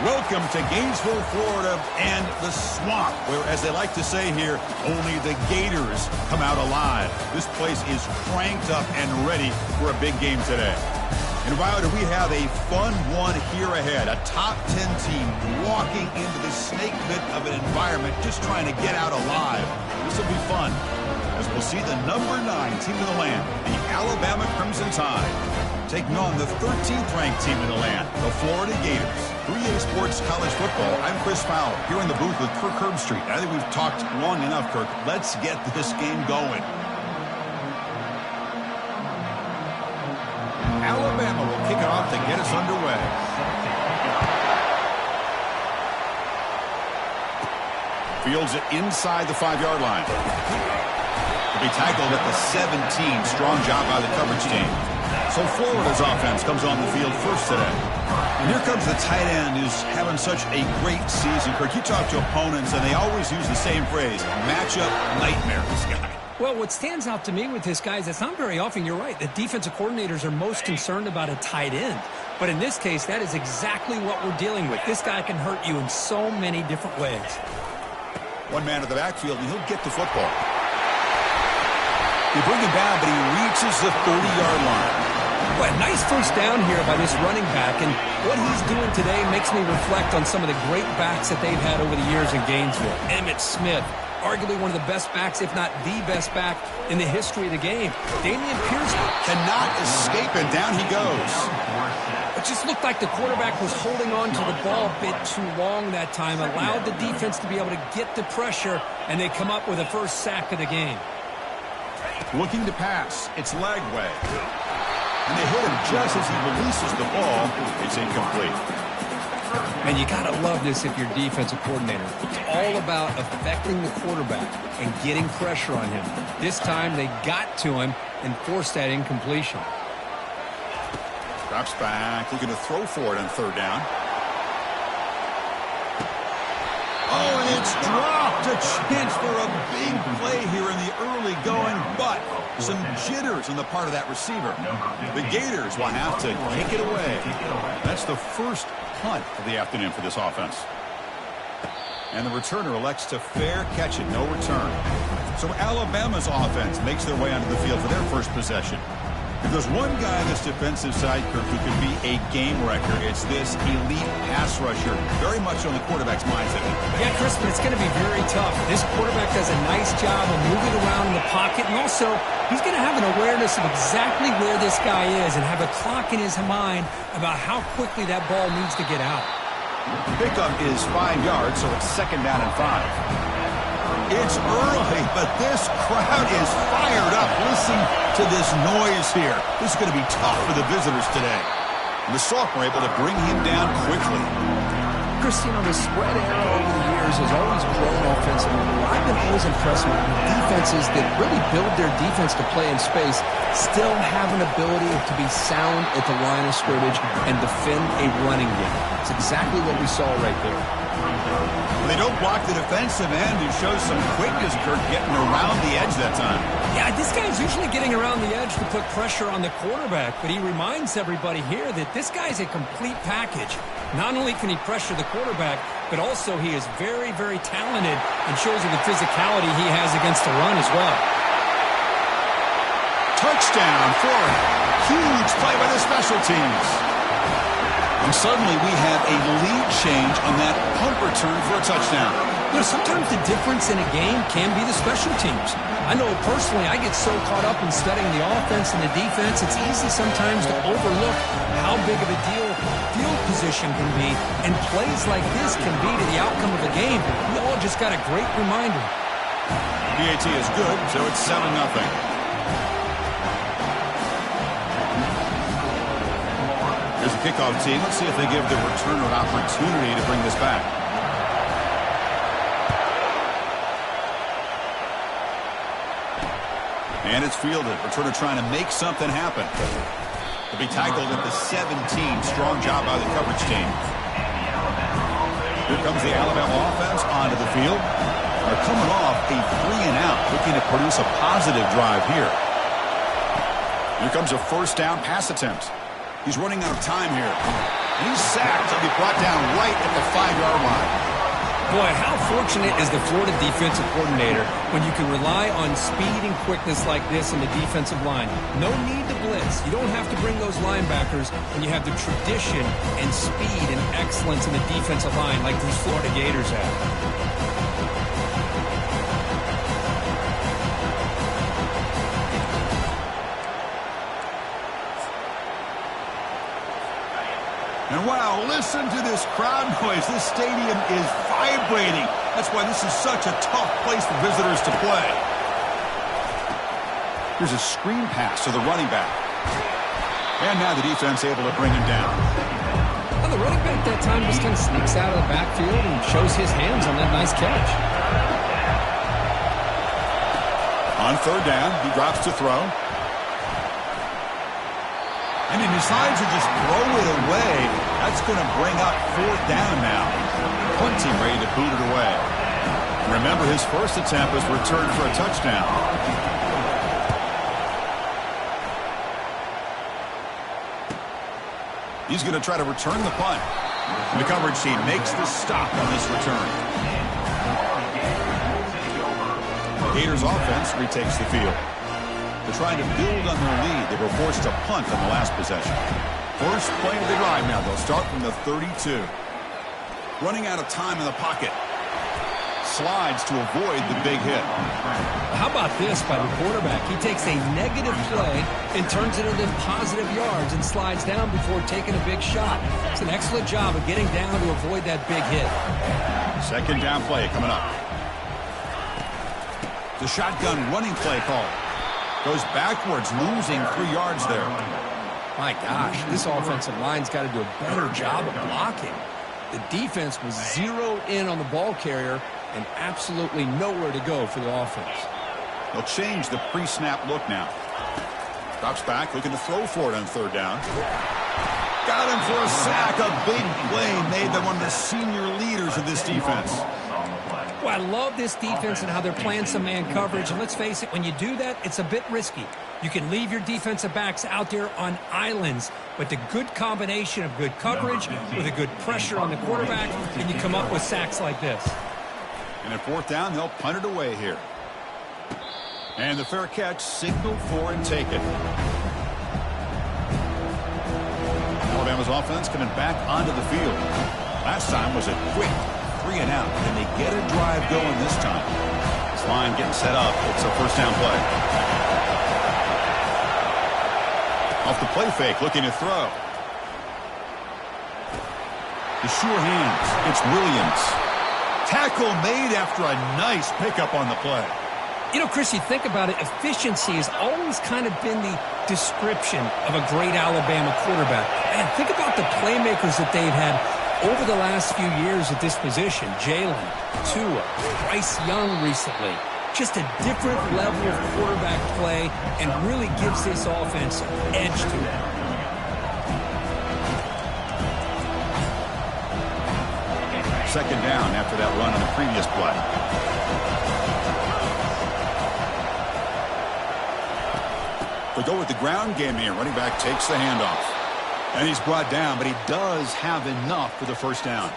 Welcome to Gainesville, Florida, and the swamp, where, as they like to say here, only the Gators come out alive. This place is cranked up and ready for a big game today. And Wilder, we have a fun one here ahead. A top 10 team walking into the snake pit of an environment, just trying to get out alive. This will be fun, as we'll see the number 9 team in the land, the Alabama Crimson Tide, taking on the 13th ranked team in the land, the Florida Gators. 3A Sports College Football. I'm Chris Fowler, here in the booth with Kirk Herbstreit. I think we've talked long enough, Kirk. Let's get this game going. Alabama will kick it off to get us underway. Fields it inside the 5-yard line. To be tackled at the 17. Strong job by the coverage team. So Florida's offense comes on the field first today. And here comes the tight end who's having such a great season. Kirk, you talk to opponents, and they always use the same phrase, matchup nightmare, this guy. Well, what stands out to me with this guy is it's not very often, you're right, the defensive coordinators are most concerned about a tight end. But in this case, that is exactly what we're dealing with. This guy can hurt you in so many different ways. One man at the backfield, and he'll get the football. They bring him down, but he reaches the 30-yard line. Well, nice first down here by this running back, and what he's doing today makes me reflect on some of the great backs that they've had over the years in Gainesville. Emmitt Smith, arguably one of the best backs, if not the best back in the history of the game. Dameon Pierce cannot escape, and down he goes. It just looked like the quarterback was holding on to the ball a bit too long that time, allowed the defense to be able to get the pressure, and they come up with a first sack of the game. Looking to pass. It's Lagway. And they hit him just as he releases the ball. It's incomplete. And you got to love this if you're defensive coordinator. It's all about affecting the quarterback and getting pressure on him. This time they got to him and forced that incompletion. Drops back, looking to throw for it on third down. Oh, and it's dropped. A chance for a big play here in the early going, but some jitters on the part of that receiver. The Gators will have to kick it away. That's the first punt of the afternoon for this offense. And the returner elects to fair catch it, no return. So Alabama's offense makes their way onto the field for their first possession. If there's one guy on this defensive side, Kirk, who could be a game wrecker, it's this elite pass rusher, very much on the quarterback's mindset. Yeah, Chris, but it's going to be very tough. This quarterback does a nice job of moving around in the pocket, and also he's going to have an awareness of exactly where this guy is and have a clock in his mind about how quickly that ball needs to get out. Pickup is 5 yards, so it's second down and 5. It's early, but this crowd is fired up. Listen to this noise here. This is going to be tough for the visitors today. And the sophomore able to bring him down quickly. Chris, you know, the spread era over the years has always grown offensively. I've been always impressed with defenses that really build their defense to play in space, still have an ability to be sound at the line of scrimmage and defend a running game. It's exactly what we saw right there. They don't block the defensive end, who shows some quickness, Kirk, getting around the edge that time. Yeah, this guy's usually getting around the edge to put pressure on the quarterback, but he reminds everybody here that this guy's a complete package. Not only can he pressure the quarterback, but also he is very, very talented and shows you the physicality he has against the run as well. Touchdown, Florida. Huge play by the special teams. And suddenly we have a lead change on that punt return for a touchdown. You know, sometimes the difference in a game can be the special teams. I know personally I get so caught up in studying the offense and the defense, it's easy sometimes to overlook how big of a deal field position can be, and plays like this can be to the outcome of a game. We all just got a great reminder. PAT is good, so it's 7-0. Here's the kickoff team. Let's see if they give the returner an opportunity to bring this back. And it's fielded. Returner trying to make something happen. To be tackled at the 17. Strong job by the coverage team. Here comes the Alabama offense onto the field. They're coming off a 3-and-out, looking to produce a positive drive here. Here comes a first down pass attempt. He's running out of time here. And he's sacked. He'll be brought down right at the 5-yard line. Boy, how fortunate is the Florida defensive coordinator when you can rely on speed and quickness like this in the defensive line. No need to blitz. You don't have to bring those linebackers when you have the tradition and speed and excellence in the defensive line like these Florida Gators have. And wow, listen to this crowd noise. This stadium is vibrating. That's why this is such a tough place for visitors to play. Here's a screen pass to the running back. And now the defense able to bring him down. Well, the running back that time just kind of sneaks out of the backfield and shows his hands on that nice catch. On third down, he drops to throw. And he decides to just throw it away. That's going to bring up fourth down now. Plenty ready to boot it away. Remember, his first attempt was returned for a touchdown. He's going to try to return the punt. And the coverage team makes the stop on this return. The Gators offense retakes the field. They're trying to build on their lead. They were forced to punt on the last possession. First play of the drive now. They'll start from the 32. Running out of time in the pocket. Slides to avoid the big hit. How about this by the quarterback? He takes a negative play and turns it into positive yards and slides down before taking a big shot. It's an excellent job of getting down to avoid that big hit. Second down play coming up. The shotgun running play call. Goes backwards, losing 3 yards there. My gosh, this offensive line's got to do a better job of blocking. The defense was zeroed in on the ball carrier and absolutely nowhere to go for the offense. They'll change the pre-snap look now. Drops back, looking to throw for it on third down. Got him for a sack. A big play made by one of the senior leaders of this defense. Well, I love this defense and how they're playing some man coverage. And let's face it, when you do that, it's a bit risky. You can leave your defensive backs out there on islands, but the good combination of good coverage with a good pressure on the quarterback, and you come up with sacks like this. And at fourth down, they'll punt it away here. And the fair catch, signaled for and taken. Alabama's offense coming back onto the field. Last time was a quick 3 and out, and they get a drive going this time. This line getting set up. It's a first down play. Off the play fake, looking to throw. The sure hands. It's Williams. Tackle made after a nice pickup on the play. You know, Chris, you think about it, efficiency has always kind of been the description of a great Alabama quarterback. Man, think about the playmakers that they've had over the last few years at this position. Jalen, Tua, Bryce Young recently. Just a different level of quarterback play and really gives this offense an edge to it. Second down after that run on the previous play. We go with the ground game here. Running back takes the handoff. And he's brought down, but he does have enough for the first down.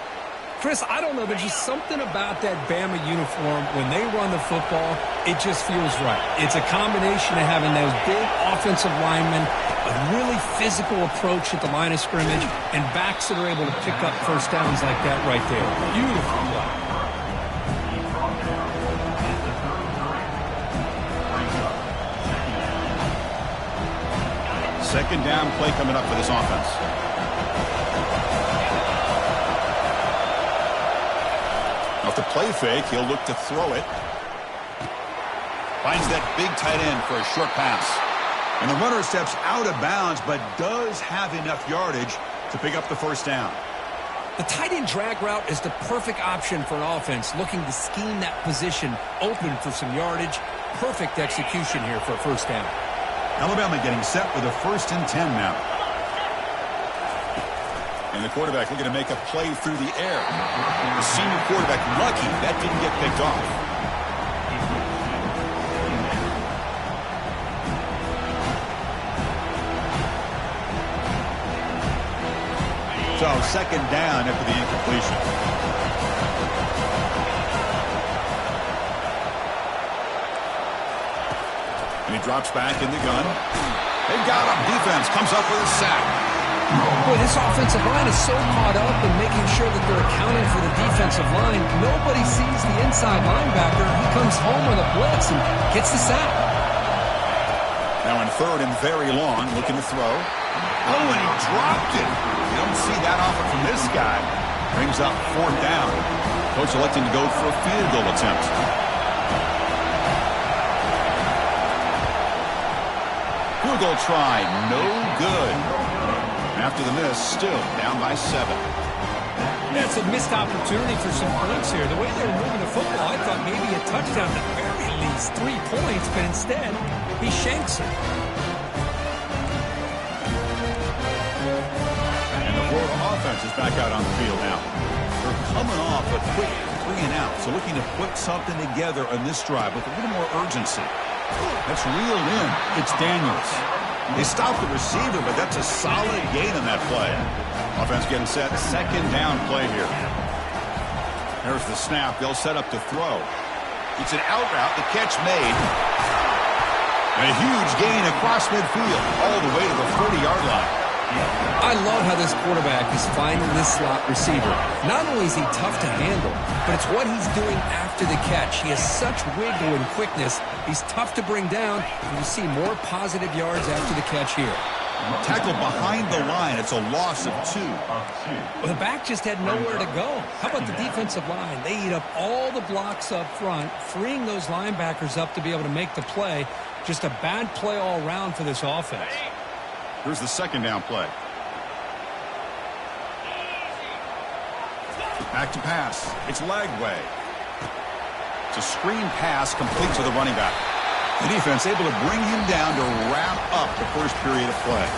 Chris, I don't know. There's just something about that Bama uniform. When they run the football, it just feels right. It's a combination of having those big offensive linemen, a really physical approach at the line of scrimmage, and backs that are able to pick up first downs like that right there. Beautiful play. Second down play coming up for this offense. Off the play fake, he'll look to throw it. Finds that big tight end for a short pass. And the runner steps out of bounds, but does have enough yardage to pick up the first down. The tight end drag route is the perfect option for an offense looking to scheme that position open for some yardage. Perfect execution here for a first down. Alabama getting set with a 1st and 10 now. And the quarterback looking to make a play through the air. The senior quarterback lucky that didn't get picked off. So second down after the incompletion. And he drops back in the gun. They've got him. Defense comes up with a sack. Boy, this offensive line is so caught up in making sure that they're accounting for the defensive line. Nobody sees the inside linebacker. He comes home with a blitz and gets the sack. Now in third and very long, looking to throw. Oh, and he dropped it. You don't see that often from this guy. Brings up fourth down. Coach electing to go for a field goal attempt. Field goal try, no good. After the miss, still down by 7. That's a missed opportunity for some points here. The way they were moving the football, I thought maybe a touchdown, at the very least 3 points, but instead, he shanks it. And the Florida offense is back out on the field now. They're coming off a quick 3 and out, so looking to put something together on this drive with a little more urgency. That's reeled in. It's Daniels. They stopped the receiver, but that's a solid gain on that play. Offense getting set. Second down play here. There's the snap. They'll set up to throw. It's an out route. The catch made. And a huge gain across midfield all the way to the 40-yard line. I love how this quarterback is finding this slot receiver. Not only is he tough to handle, but it's what he's doing after the catch. He has such wiggle and quickness. He's tough to bring down, and you see more positive yards after the catch here. Tackle behind the line. It's a loss of 2. Well, the back just had nowhere to go. How about the defensive line? They eat up all the blocks up front, freeing those linebackers up to be able to make the play. Just a bad play all around for this offense. Here's the second down play. Back to pass. It's Lagway. It's a screen pass complete to the running back. The defense able to bring him down to wrap up the first period of play.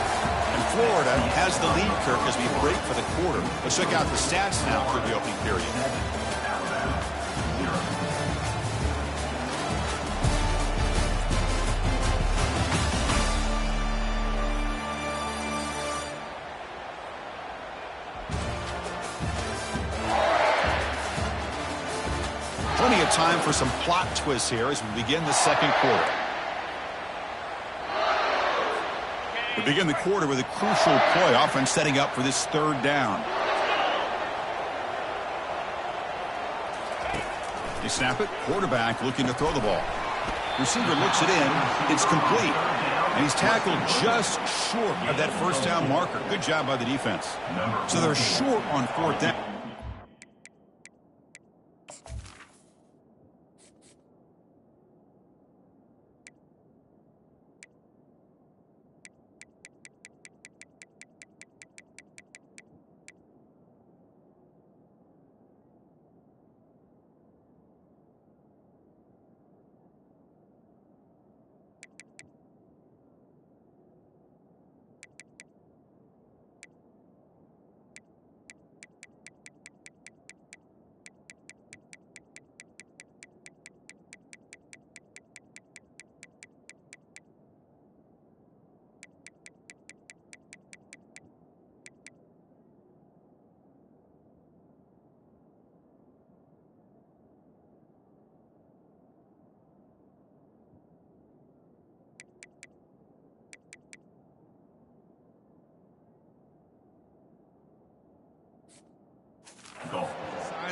And Florida has the lead, Kirk, as we break for the quarter. Let's check out the stats now for the opening period. Plenty of time for some plot twists here as we begin the second quarter. We begin the quarter with a crucial play, offense setting up for this third down. They snap it. Quarterback looking to throw the ball. Receiver looks it in. It's complete. And he's tackled just short of that first down marker. Good job by the defense. So they're short on fourth down.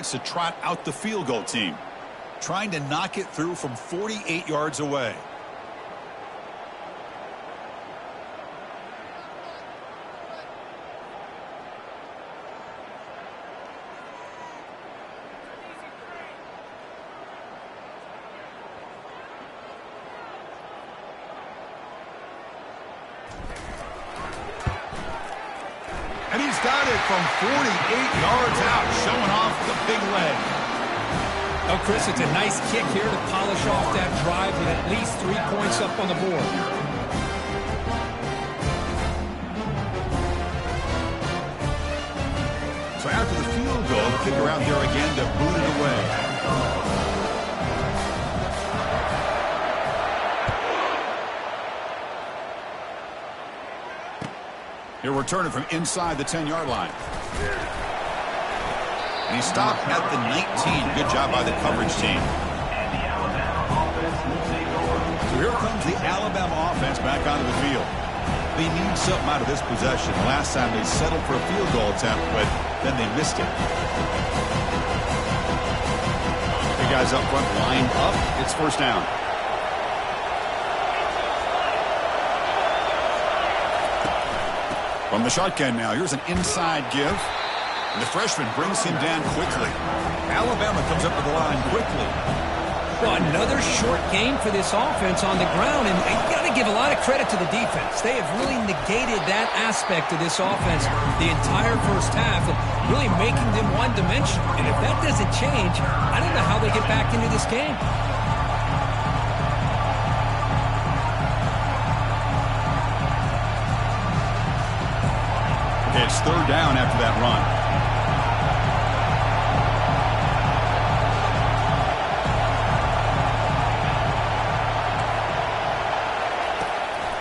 Decides to trot out the field goal team, trying to knock it through from 48 yards away. And he's got it from 48 yards out, showing off the big leg. Oh, Chris, it's a nice kick here to polish off that drive with at least 3 points up on the board. So after the field goal, the kicker out there again to boot it away. He'll return it from inside the 10-yard line. And he stopped at the 19. Good job by the coverage team. So here comes the Alabama offense back onto the field. They need something out of this possession. Last time they settled for a field goal attempt, but then they missed it. The guys up front line up. It's first down. From the shotgun now, here's an inside give. And the freshman brings him down quickly. Alabama comes up to the line quickly. Well, another short game for this offense on the ground, and you got to give a lot of credit to the defense. They have really negated that aspect of this offense the entire first half, and really making them one-dimensional. And if that doesn't change, I don't know how they get back into this game. Okay, it's third down after that run.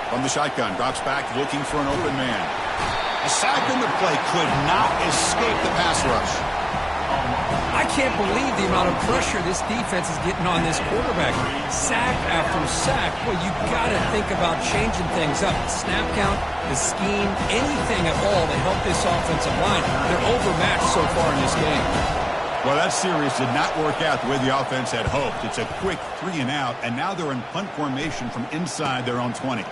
From the shotgun, drops back looking for an open man. A sack in the play, could not escape the pass rush. I can't believe the amount of pressure this defense is getting on this quarterback. Sack after sack. Well, you got to think about changing things up. The snap count, the scheme, anything at all to help this offensive line. They're overmatched so far in this game. Well, that series did not work out the way the offense had hoped. It's a quick 3 and out, and now they're in punt formation from inside their own 20.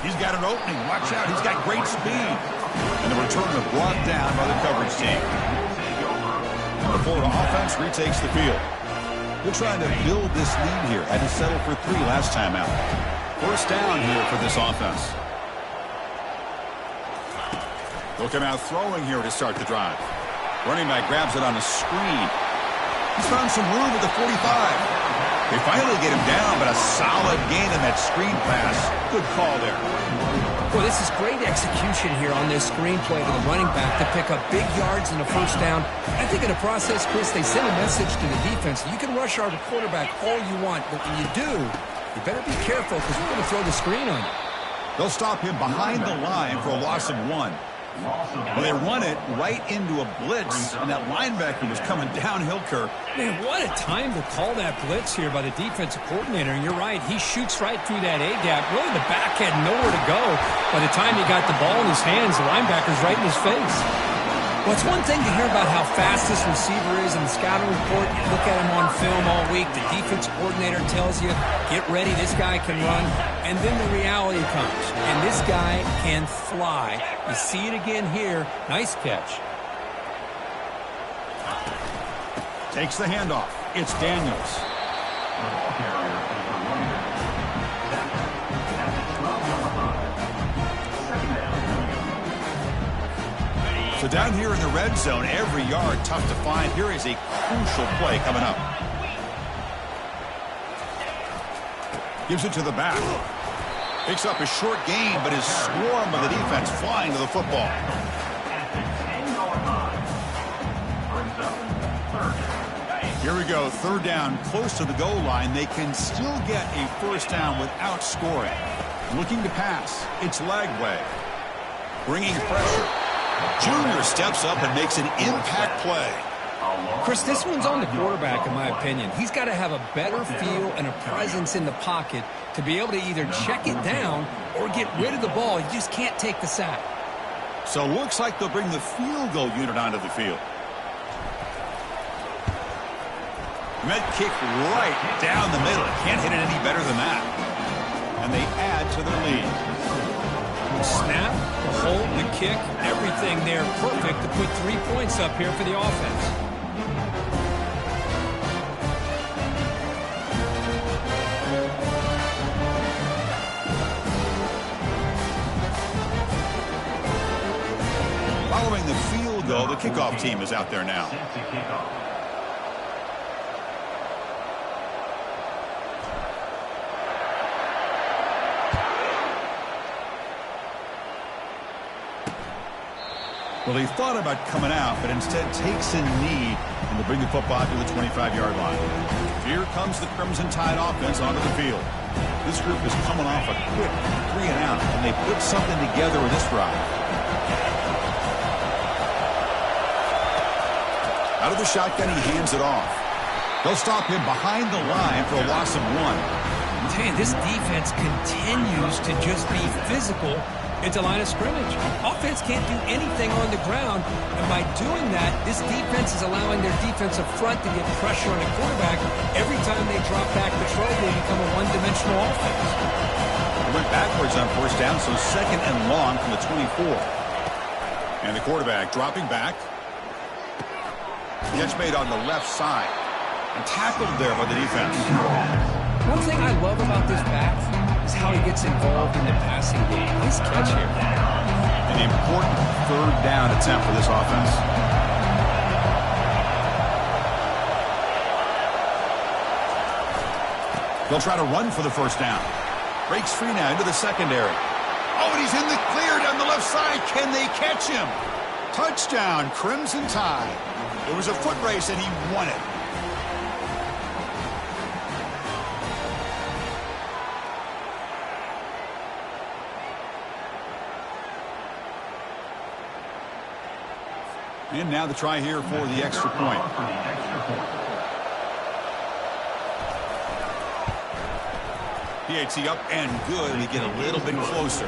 He's got an opening. Watch out. He's got great speed. And the return is brought down by the coverage team. And the Florida offense retakes the field. They're trying to build this lead here. Had to settle for 3 last time out. First down here for this offense. They'll come out throwing here to start the drive. Running back grabs it on a screen. He's found some room at the 45. They finally get him down, but a solid gain in that screen pass. Good call there. Well, this is great execution here on this screen play to the running back to pick up big yards in the first down. I think in the process, Chris, they send a message to the defense. You can rush our quarterback all you want, but when you do, you better be careful because we're going to throw the screen on you. They'll stop him behind the line for a loss of 1. Well, they run it right into a blitz, and that linebacker was coming downhill, Kirk. Man, what a time to call that blitz here by the defensive coordinator. And you're right, he shoots right through that A-gap. Really, the back had nowhere to go. By the time he got the ball in his hands, the linebacker's right in his face. Well, it's one thing to hear about how fast this receiver is in the scouting report. You look at him on film all week. The defense coordinator tells you, get ready, this guy can run. And then the reality comes. And this guy can fly. You see it again here. Nice catch. Takes the handoff. It's Daniels. So down here in the red zone, every yard tough to find. Here is a crucial play coming up. Gives it to the back. Picks up a short gain, but is swarmed by the defense flying to the football. Here we go, third down, close to the goal line. They can still get a first down without scoring. Looking to pass. It's Lagway. Bringing pressure. Junior steps up and makes an impact play. Chris, this one's on the quarterback, in my opinion. He's got to have a better feel and a presence in the pocket to be able to either check it down or get rid of the ball. You just can't take the sack. So looks like they'll bring the field goal unit onto the field. Met kick right down the middle. Can't hit it any better than that. And they add to their lead. The snap, the hold, the kick, everything there perfect to put 3 points up here for the offense. Following the field goal, the kickoff team is out there now. Well, he thought about coming out, but instead takes a knee and will bring the football to the 25-yard line. Here comes the Crimson Tide offense onto the field. This group is coming off a quick 3 and out, and they put something together in this drive. Out of the shotgun, he hands it off. They'll stop him behind the line for a loss of 1. I'm telling you, this defense continues to just be physical at the line of scrimmage. Offense can't do anything on the ground, and by doing that, this defense is allowing their defensive front to get pressure on the quarterback. Every time they drop back the throw, they become a one-dimensional offense. They went backwards on first down, so second and long from the 24. And the quarterback dropping back. Catch made on the left side. And tackled there by the defense. One thing I love about this back is how he gets involved in the passing game. Nice catch here. An important third down attempt for this offense. They'll try to run for the first down. Breaks free now into the secondary. Oh, and he's in the clear down the left side. Can they catch him? Touchdown, Crimson Tide. It was a foot race, and he won it. And now the try here for the extra point. PAT up and good. We get a little bit closer.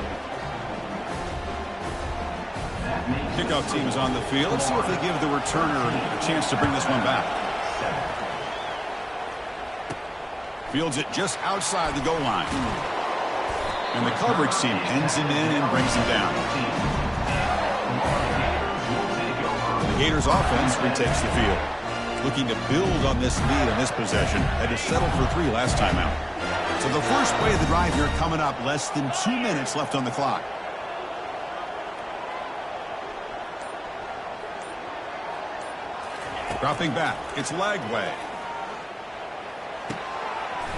Kickoff team is on the field. Let's see if they give the returner a chance to bring this one back. Fields it just outside the goal line. And the coverage team pins him in and brings him down. The Gators offense retakes the field. Looking to build on this lead on this possession. Had to settle for 3 last time out. So the first play of the drive here coming up. Less than 2 minutes left on the clock. Dropping back. It's Lagway.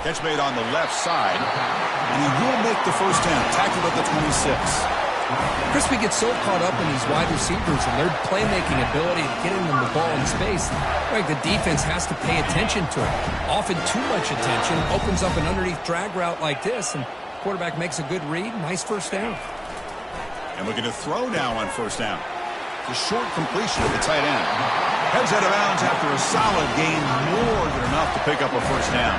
Catch made on the left side. And he will make the first down. Tackled at the 26. Crispy gets so caught up in these wide receivers and their playmaking ability and getting them the ball in space. Like the defense has to pay attention to it. Often too much attention opens up an underneath drag route like this, and quarterback makes a good read. Nice first down. And looking to throw now on first down. The short completion of the tight end. Heads out of bounds after a solid gain, more than enough to pick up a first down.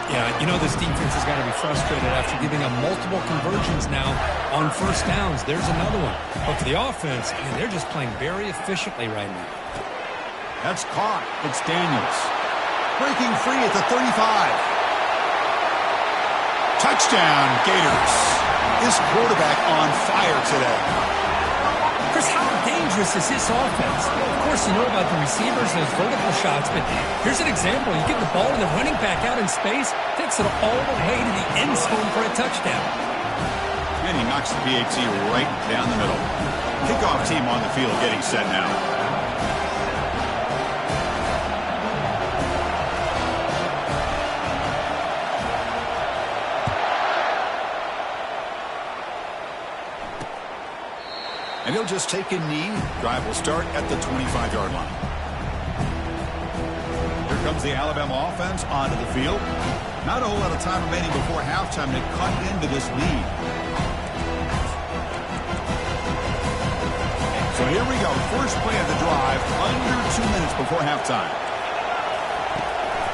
Yeah, you know this defense has got to be frustrated after giving up multiple conversions now on first downs. There's another one. But for the offense, man, they're just playing very efficiently right now. That's caught. It's Daniels. Breaking free at the 35. Touchdown, Gators. This quarterback on fire today. Chris, how dangerous is this offense? Well, of course, you know about the receivers and those vertical shots, but here's an example. You get the ball and the running back out in space, takes it all the way to the end zone for a touchdown. And he knocks the PAT right down the middle. Kickoff team on the field getting set now. And he'll just take a knee. Drive will start at the 25-yard line. Here comes the Alabama offense onto the field. Not a whole lot of time remaining before halftime to cut into this lead. So here we go. First play of the drive, under 2 minutes before halftime.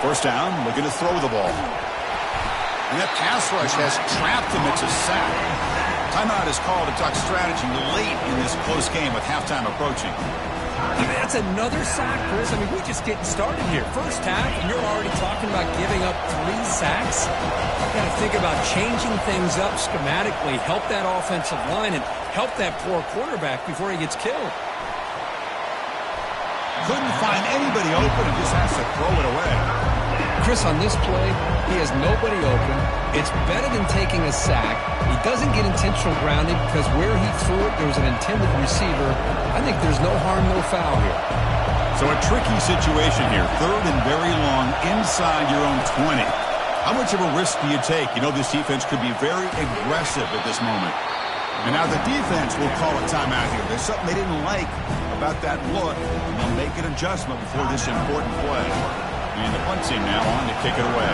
First down, looking to throw the ball. And that pass rush has trapped him. It's a sack. Timeout is called to talk strategy late in this close game with halftime approaching. I mean, that's another sack, Chris. I mean, we're just getting started here. First half, and you're already talking about giving up 3 sacks. You've got to think about changing things up schematically, help that offensive line, and help that poor quarterback before he gets killed. Couldn't find anybody open and just has to throw it away. Chris, on this play, he has nobody open. It's better than taking a sack. He doesn't get intentional grounding because where he threw it, there was an intended receiver. I think there's no harm, no foul here. So a tricky situation here. Third and very long inside your own 20. How much of a risk do you take? You know this defense could be very aggressive at this moment. And now the defense will call a timeout here. There's something they didn't like about that look. And they'll make an adjustment before this important play. And the punt team now on to kick it away.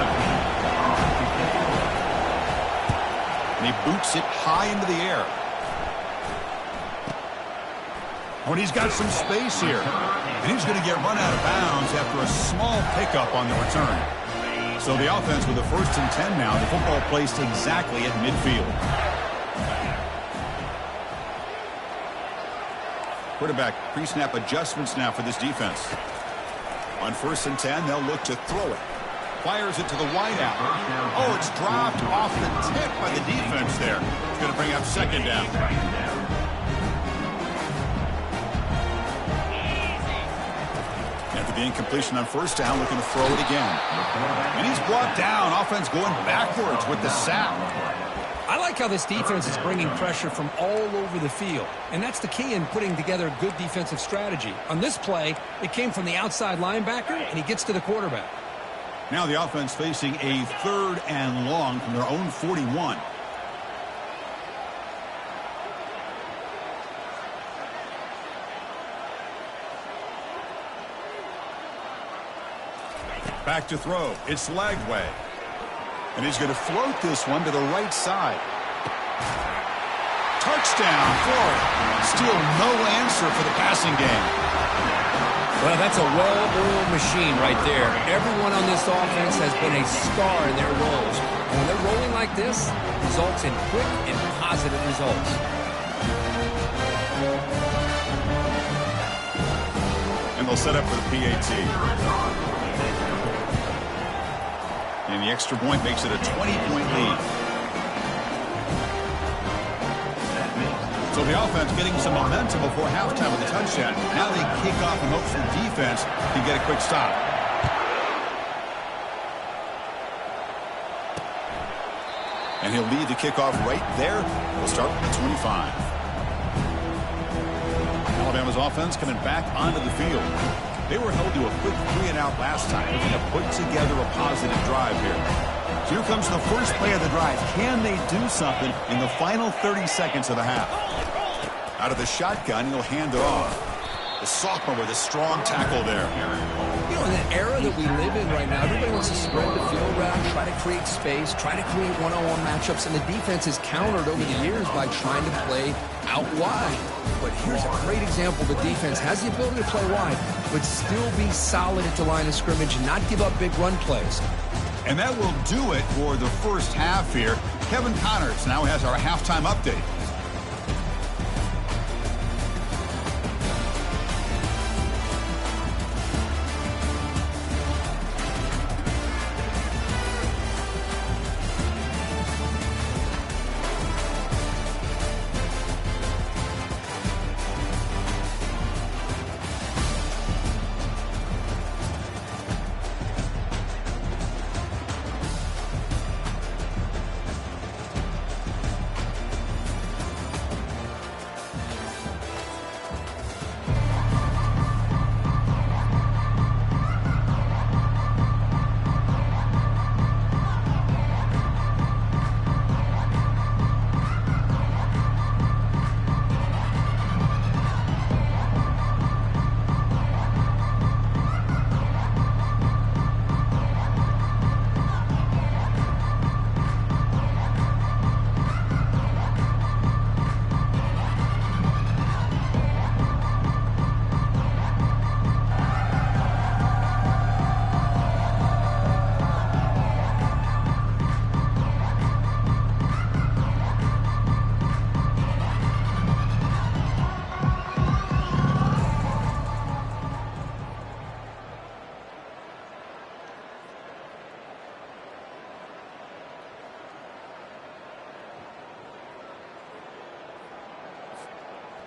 And he boots it high into the air. Oh, and he's got some space here. And he's going to get run out of bounds after a small pickup on the return. So the offense with a 1st and 10 now. The football placed exactly at midfield. Quarterback pre-snap adjustments now for this defense. On 1st and 10, they'll look to throw it. Fires it to the wideout. Oh, it's dropped off the tip by the defense there. It's going to bring up 2nd down. After the incompletion on 1st down, looking to throw it again. And he's brought down. Offense going backwards with the sack. I like how this defense is bringing pressure from all over the field, and that's the key in putting together a good defensive strategy. On this play, it came from the outside linebacker, and he gets to the quarterback. Now the offense facing a 3rd and long from their own 41. Back to throw. It's Lagway. And he's going to float this one to the right side. Touchdown, Florida. Still no answer for the passing game. Well, that's a well-oiled machine right there. Everyone on this offense has been a star in their roles. And when they're rolling like this, results in quick and positive results. And they'll set up for the PAT. And the extra point makes it a 20-point lead. So the offense getting some momentum before halftime with a touchdown. Now they kick off and hope the defense can get a quick stop. And he'll lead the kickoff right there. We'll start with the 25. Alabama's offense coming back onto the field. They were held to a quick 3-and-out last time. They're going to put together a positive drive here. So here comes the first play of the drive. Can they do something in the final 30 seconds of the half? Out of the shotgun, he'll hand it off. The sophomore with a strong tackle there. You know, in the era that we live in right now, everybody wants to spread the field around, try to create space, try to create one-on-one matchups, and the defense is countered over the years by trying to play out wide. But here's a great example. The defense has the ability to play wide, but still be solid at the line of scrimmage and not give up big run plays. And that will do it for the first half here. Kevin Connors now has our halftime update.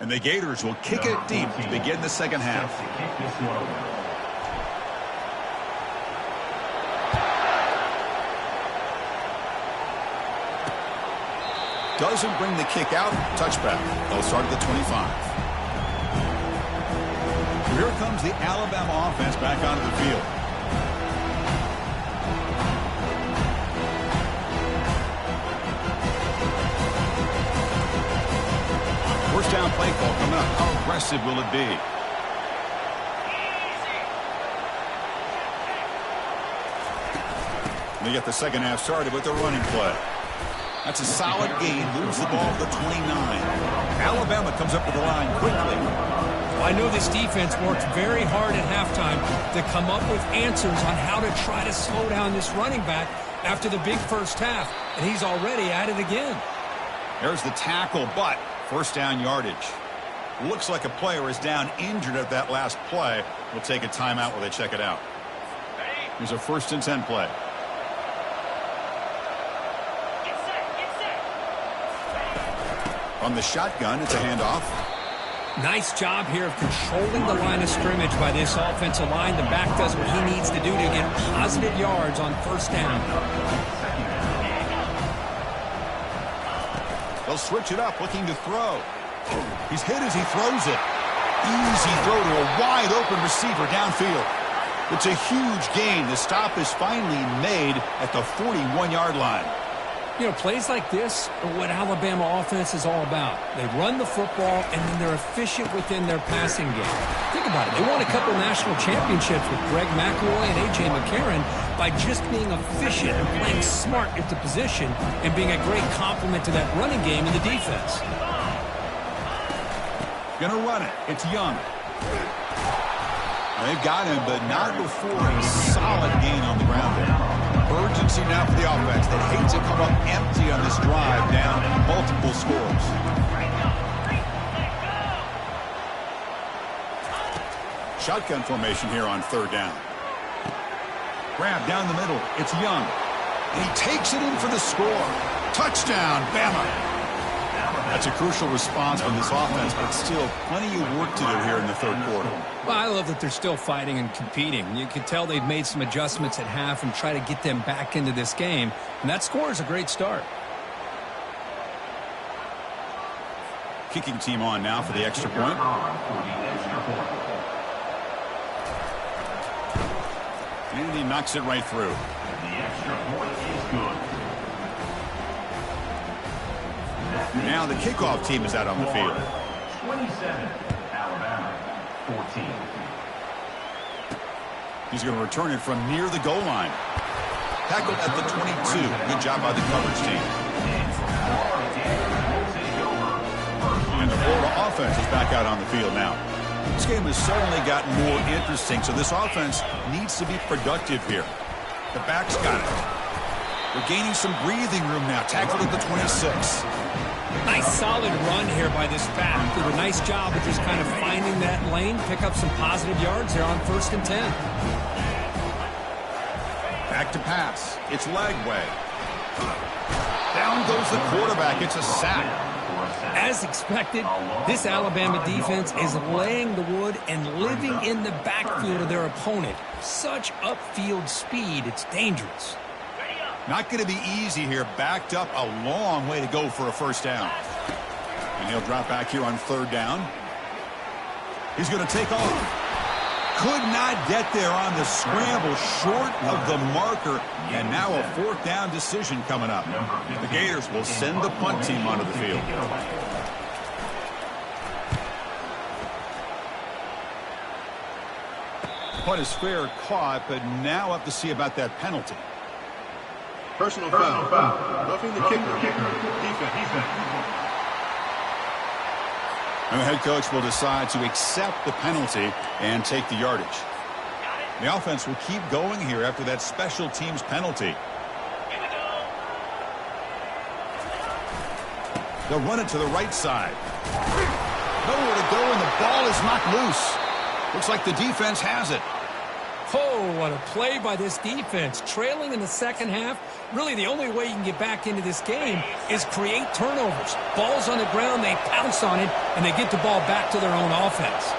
And the Gators will kick it deep to begin the second half. Doesn't bring the kick out. Touchback. They'll start at the 25. Here comes the Alabama offense back onto the field. First down play call coming up. How aggressive will it be? They get the second half started with the running play. That's a solid gain. Moves the ball to the 29. Alabama comes up with the line quickly. I know this defense worked very hard at halftime to come up with answers on how to try to slow down this running back after the big first half, and he's already at it again. There's the tackle, but first down yardage. Looks like a player is down injured at that last play. We'll take a timeout while they check it out. Here's a 1st and 10 play. On the shotgun, it's a handoff. Nice job here of controlling the line of scrimmage by this offensive line. The back does what he needs to do to get positive yards on first down. They'll switch it up, looking to throw. He's hit as he throws it. Easy throw to a wide-open receiver downfield. It's a huge gain. The stop is finally made at the 41-yard line. You know, plays like this are what Alabama offense is all about. They run the football, and then they're efficient within their passing game. Think about it. They won a couple national championships with Greg McElroy and A.J. McCarron by just being efficient and playing smart at the position and being a great complement to that running game in the defense. Gonna run it. It's Young. They've got him, but not before a solid gain on the ground there. Urgency now for the offense. They hate to come up empty on this drive, down multiple scores. Shotgun formation here on 3rd down. Grab down the middle. It's Young. And he takes it in for the score. Touchdown, Bama. That's a crucial response from this offense, but still plenty of work to do here in the 3rd quarter. Well, I love that they're still fighting and competing. You can tell they've made some adjustments at half and try to get them back into this game. And that score is a great start. Kicking team on now for the extra point. And he knocks it right through. The extra point is good. Now the kickoff team is out on the field. 27, Alabama, 14. He's going to return it from near the goal line. Tackled at the 22. Good job by the coverage team. And the Florida offense is back out on the field now. This game has certainly gotten more interesting, so this offense needs to be productive here. The back's got it. They're gaining some breathing room now. Tackled at the 26. Nice solid run here by this back. Did a nice job of just kind of finding that lane, pick up some positive yards there on 1st and 10. Back to pass. It's Lagway. Down goes the quarterback. It's a sack. As expected, this Alabama defense is laying the wood and living in the backfield of their opponent. Such upfield speed, it's dangerous. Not going to be easy here. Backed up a long way to go for a first down. And he'll drop back here on 3rd down. He's going to take off. Could not get there on the scramble, short of the marker. And now a 4th down decision coming up. The Gators will send the punt team onto the field. Punt is fair caught, but now up to see about that penalty. Personal foul. Roughing the kicker. Defense. And the head coach will decide to accept the penalty and take the yardage. The offense will keep going here after that special teams penalty. They'll run it to the right side. Nowhere to go, and the ball is knocked loose. Looks like the defense has it. Oh, what a play by this defense. Trailing in the second half, really the only way you can get back into this game is create turnovers. Ball's on the ground, they pounce on it, and they get the ball back to their own offense.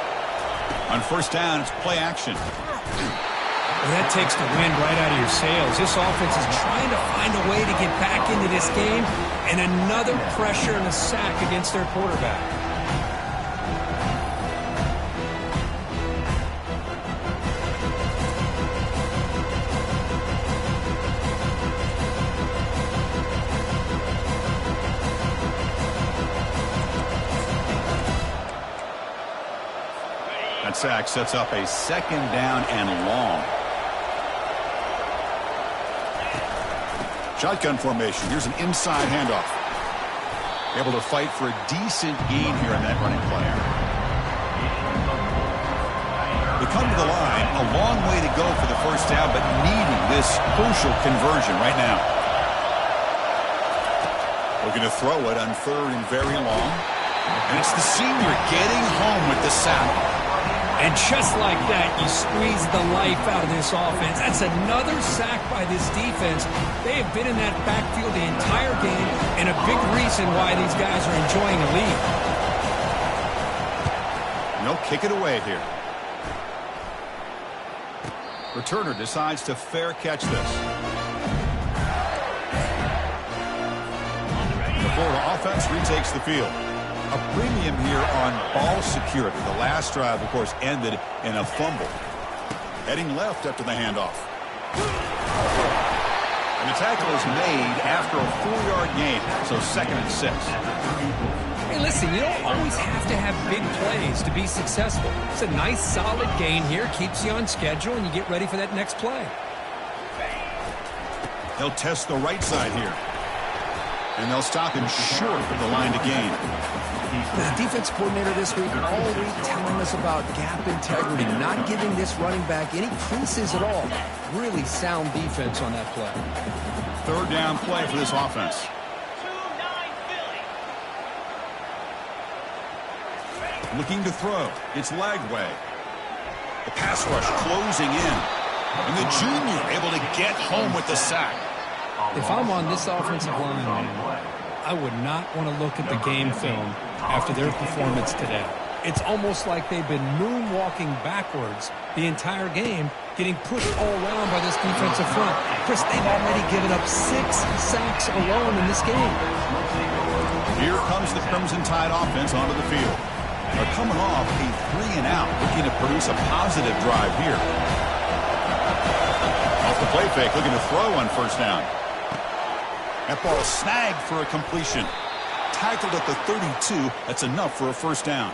On 1st down, it's play action. Well, that takes the wind right out of your sails. This offense is trying to find a way to get back into this game, and another pressure and a sack against their quarterback. That sack sets up a 2nd down and long. Shotgun formation. Here's an inside handoff. Able to fight for a decent gain here in that running play. They come to the line, a long way to go for the first down, but needing this crucial conversion right now. Looking to throw it on 3rd and very long. And it's the senior getting home with the sack. And just like that, you squeeze the life out of this offense. That's another sack by this defense. They have been in that backfield the entire game, and a big reason why these guys are enjoying a lead. And they'll kick it away here. Returner decides to fair catch this. The Florida offense retakes the field. A premium here on ball security. The last drive, of course, ended in a fumble. Heading left after the handoff. And the tackle is made after a 4-yard gain, so 2nd and 6. Hey, listen, you don't always have to have big plays to be successful. It's a nice, solid gain here. Keeps you on schedule, and you get ready for that next play. They'll test the right side here. And they'll stop him short of the line to gain. The defense coordinator this week all week telling us about gap integrity, not giving this running back any creases at all. Really sound defense on that play. 3rd down play for this offense. Looking to throw. It's Lagway. The pass rush closing in. And the junior able to get home with the sack. If I'm on this offensive line, I would not want to look at the game film after their performance today. It's almost like they've been moonwalking backwards the entire game, getting pushed all around by this defensive front. Chris, they've already given up 6 sacks alone in this game. Here comes the Crimson Tide offense onto the field. They're coming off a 3-and-out, looking to produce a positive drive here. Off the play fake, looking to throw on 1st down. That ball snagged for a completion. Tackled at the 32. That's enough for a 1st down.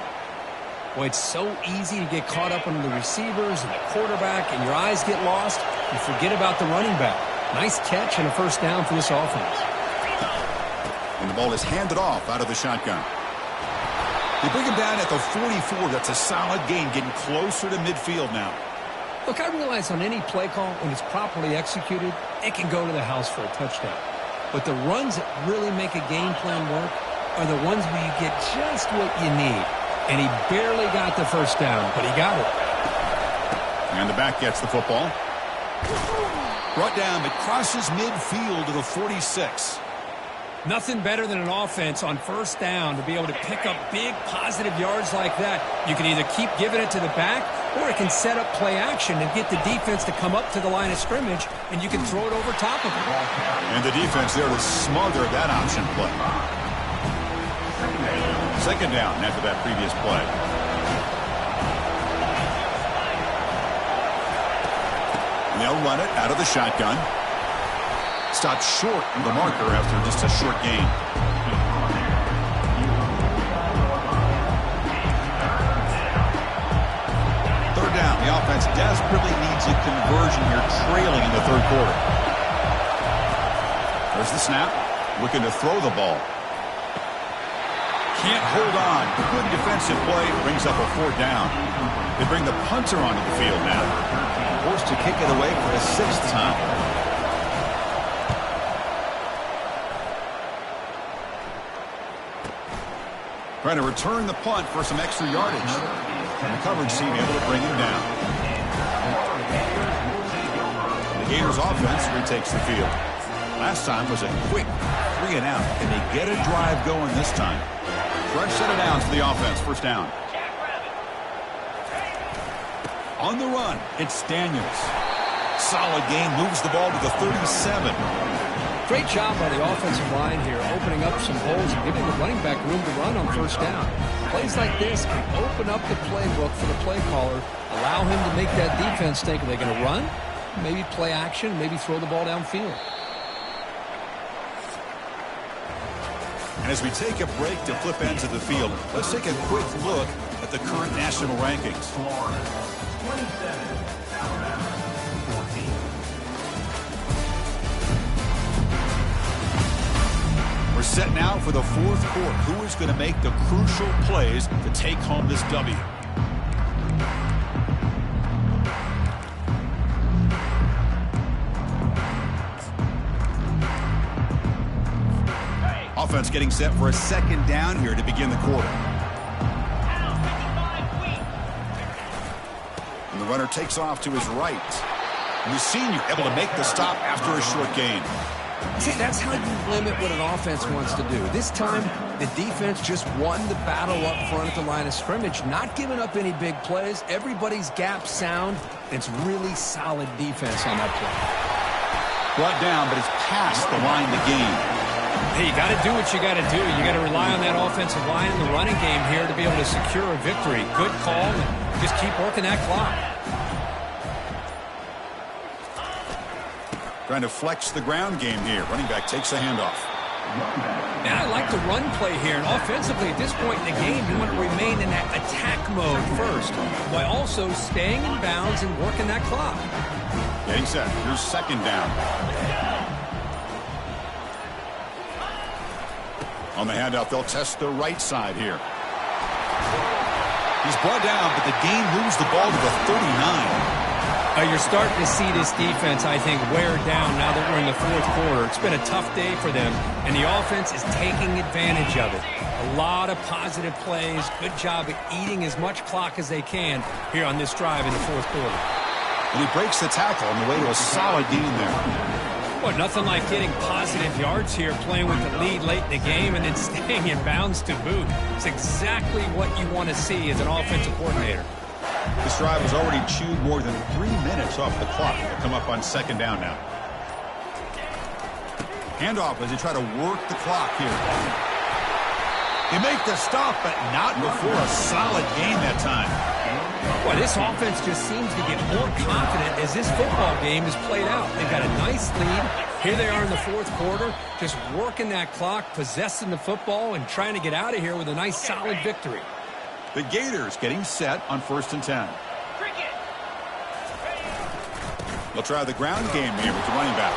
Boy, it's so easy to get caught up on the receivers and the quarterback, and your eyes get lost. You forget about the running back. Nice catch and a 1st down for this offense. And the ball is handed off out of the shotgun. They bring him down at the 44. That's a solid gain, getting closer to midfield now. Look, I realize on any play call, when it's properly executed, it can go to the house for a touchdown. But the runs that really make a game plan work are the ones where you get just what you need. And he barely got the 1st down, but he got it. And the back gets the football. Brought down, but crosses midfield to the 46. Nothing better than an offense on 1st down to be able to pick up big positive yards like that. You can either keep giving it to the back, or it can set up play action and get the defense to come up to the line of scrimmage, and you can throw it over top of it. And the defense there to smother that option play. 2nd down after that previous play. And they'll run it out of the shotgun. Stopped short of the marker after just a short gain. 3rd down. The offense desperately needs a conversion here, trailing in the 3rd quarter. There's the snap. Looking to throw the ball. Can't hold on. Good defensive play. Brings up a 4th down. They bring the punter onto the field now. Forced to kick it away for the 6th time. Trying to return the punt for some extra yardage. And the coverage team able to bring him down. The Gators offense retakes the field. Last time was a quick 3-and-out. Can they get a drive going this time? Fresh set of downs for the offense. 1st down. On the run, it's Daniels. Solid gain, moves the ball to the 37. Great job by the offensive line here, opening up some holes and giving the running back room to run on 1st down. Plays like this can open up the playbook for the play caller, allow him to make that defense think, are they going to run? Maybe play action, maybe throw the ball downfield. And as we take a break to flip ends of the field, let's take a quick look at the current national rankings. Florida, 27, Alabama, 14. We're set now for the 4th quarter. Who is going to make the crucial plays to take home this W? offense getting set for a second down here to begin the quarter. And the runner takes off to his right. And the senior able to make the stop after a short gain. See, that's how you limit what an offense wants to do. This time, the defense just won the battle up front at the line of scrimmage, not giving up any big plays. Everybody's gap sound. It's really solid defense on that play. Brought down, but it's past the line to gain. Hey, you got to do what you got to do. You got to rely on that offensive line and the running game here to be able to secure a victory. Good call, and just keep working that clock. Trying to flex the ground game here. Running back takes a handoff. And I like the run play here. And offensively, at this point in the game, you want to remain in that attack mode first, while also staying in bounds and working that clock. Getting set. Here's second down. On the handoff, they'll test the right side here. He's brought down, but the gain moves the ball to the 39. You're starting to see this defense, I think, wear down now that we're in the fourth quarter. It's been a tough day for them, and the offense is taking advantage of it. A lot of positive plays. Good job at eating as much clock as they can here on this drive in the fourth quarter. And he breaks the tackle on the way to a solid gain there. Well, nothing like getting positive yards here, playing with the lead late in the game, and then staying in bounds to boot. It's exactly what you want to see as an offensive coordinator. This drive has already chewed more than 3 minutes off the clock. They'll come up on second down now. Handoff as they try to work the clock here. They make the stop, but not before a solid gain that time. Well, this offense just seems to get more confident as this football game is played out. They've got a nice lead. Here they are in the fourth quarter, just working that clock, possessing the football, and trying to get out of here with a nice, solid victory. The Gators getting set on 1st and 10. They'll try the ground game here with the running back.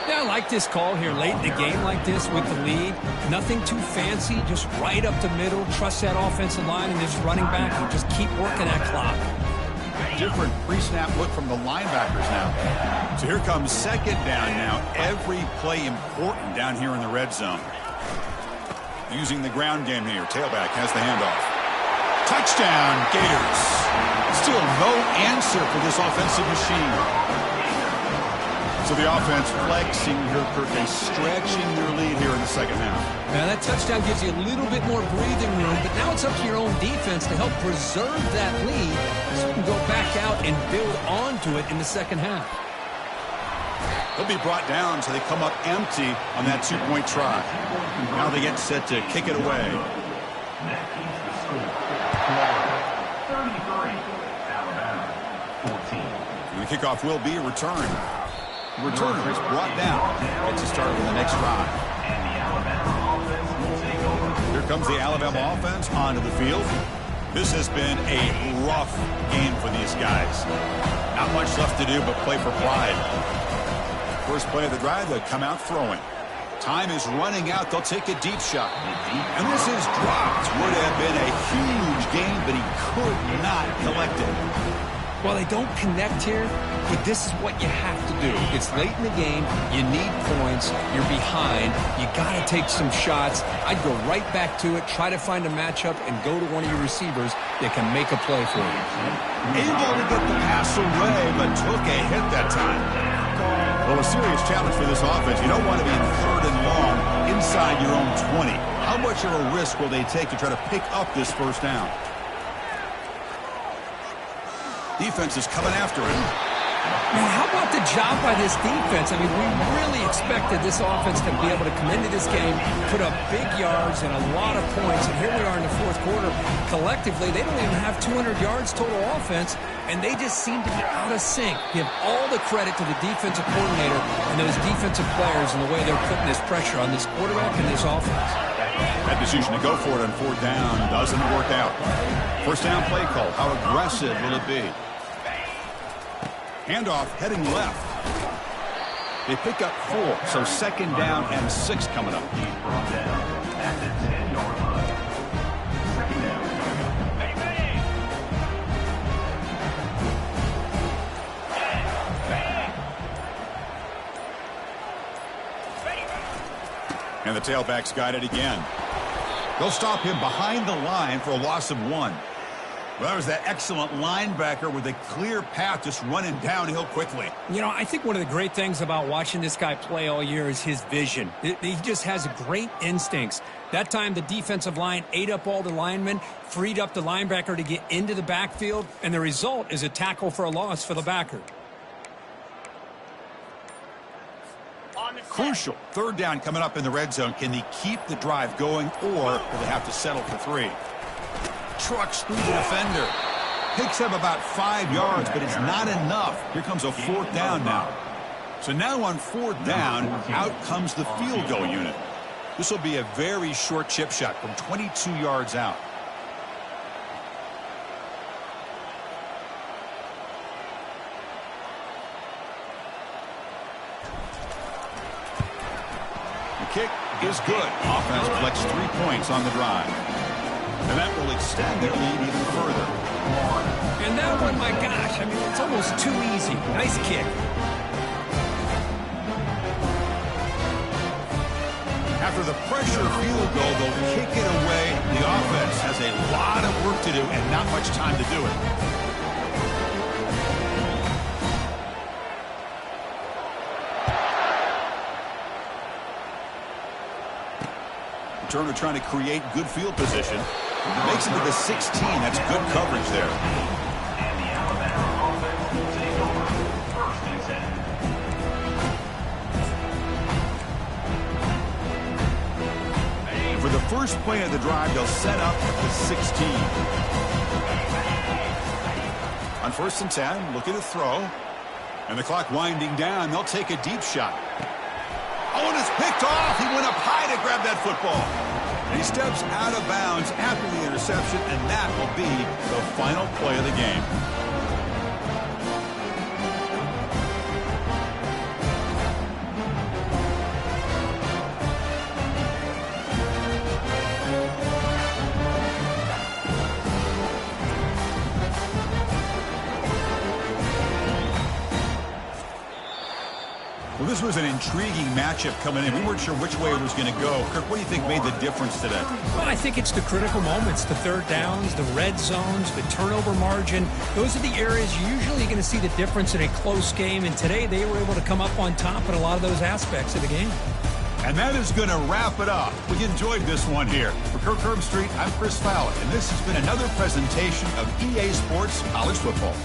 Yeah, I like this call here late in the game like this with the lead. Nothing too fancy, just right up the middle. Trust that offensive line and this running back and just keep working that clock. Different pre-snap look from the linebackers now. So here comes second down now. Every play important down here in the red zone. Using the ground game here. Tailback has the handoff. Touchdown, Gators. Still no answer for this offensive machine. So the offense flexing here, Kirk, and stretching their lead here in the second half. Now that touchdown gives you a little bit more breathing room, but now it's up to your own defense to help preserve that lead so you can go back out and build onto it in the second half. They'll be brought down so they come up empty on that two-point try. Now they get set to kick it away. 33, Alabama, 14. And the kickoff will be a return. The returner is brought down. Gets to start with the next drive. And the Alabama offense will take over. Here comes the Alabama offense onto the field. This has been a rough game for these guys. Not much left to do but play for pride. First play of the drive, they'll come out throwing. Time is running out. They'll take a deep shot. And this is dropped. Would have been a huge game, but he could not collect it. Well, they don't connect here, but this is what you have to do. It's late in the game. You need points. You're behind. You got to take some shots. I'd go right back to it, try to find a matchup, and go to one of your receivers that can make a play for you. Able to get the pass away, but took a hit that time. Well, a serious challenge for this offense. You don't want to be in 3rd and long inside your own 20. How much of a risk will they take to try to pick up this first down? Defense is coming after him. Man, how about the job by this defense? I mean, we really expected this offense to be able to come into this game, put up big yards and a lot of points, and here we are in the fourth quarter. Collectively, they don't even have 200 yards total offense, and they just seem to be out of sync. Give all the credit to the defensive coordinator and those defensive players and the way they're putting this pressure on this quarterback and this offense. That decision to go for it on 4th down doesn't work out. First down play call. How aggressive will it be? Handoff heading left. They pick up 4, so second down and 6 coming up. Brought down at the 10-yard line. Second down. And the tailback's got it again. They'll stop him behind the line for a loss of 1. Well, that was that excellent linebacker with a clear path just running downhill quickly. You know, I think one of the great things about watching this guy play all year is his vision. He just has great instincts. That time, the defensive line ate up all the linemen, freed up the linebacker to get into the backfield, and the result is a tackle for a loss for the backer. Crucial. Third down coming up in the red zone. Can they keep the drive going, or will they have to settle for 3? Trucks through the defender. Picks up about 5 yards, but it's not enough. Here comes a 4th down now. So now on 4th down, out comes the field goal unit. This will be a very short chip shot from 22 yards out. The kick is good. Offense collects 3 points on the drive. And that will extend their lead even further. And that one, my gosh, I mean, it's almost too easy. Nice kick. After the pressure field goal, they'll kick it away. The offense has a lot of work to do and not much time to do it. Turner trying to create good field position. Makes it to the 16. That's good coverage there. And the Alabama offense will take over 1st and 10. For the first play of the drive, they'll set up at the 16. On 1st and 10, looking to throw. And the clock winding down, they'll take a deep shot. Oh, and it's picked off. He went up high to grab that football. And he steps out of bounds after the interception, and that will be the final play of the game. Well, this was an intriguing matchup coming in. We weren't sure which way it was going to go. Kirk, what do you think made the difference today? Well, I think it's the critical moments, the 3rd downs, the red zones, the turnover margin. Those are the areas you're usually going to see the difference in a close game, and today they were able to come up on top in a lot of those aspects of the game. And that is going to wrap it up. We enjoyed this one here. For Kirk Herbstreit, I'm Chris Fowler, and this has been another presentation of EA Sports College Football.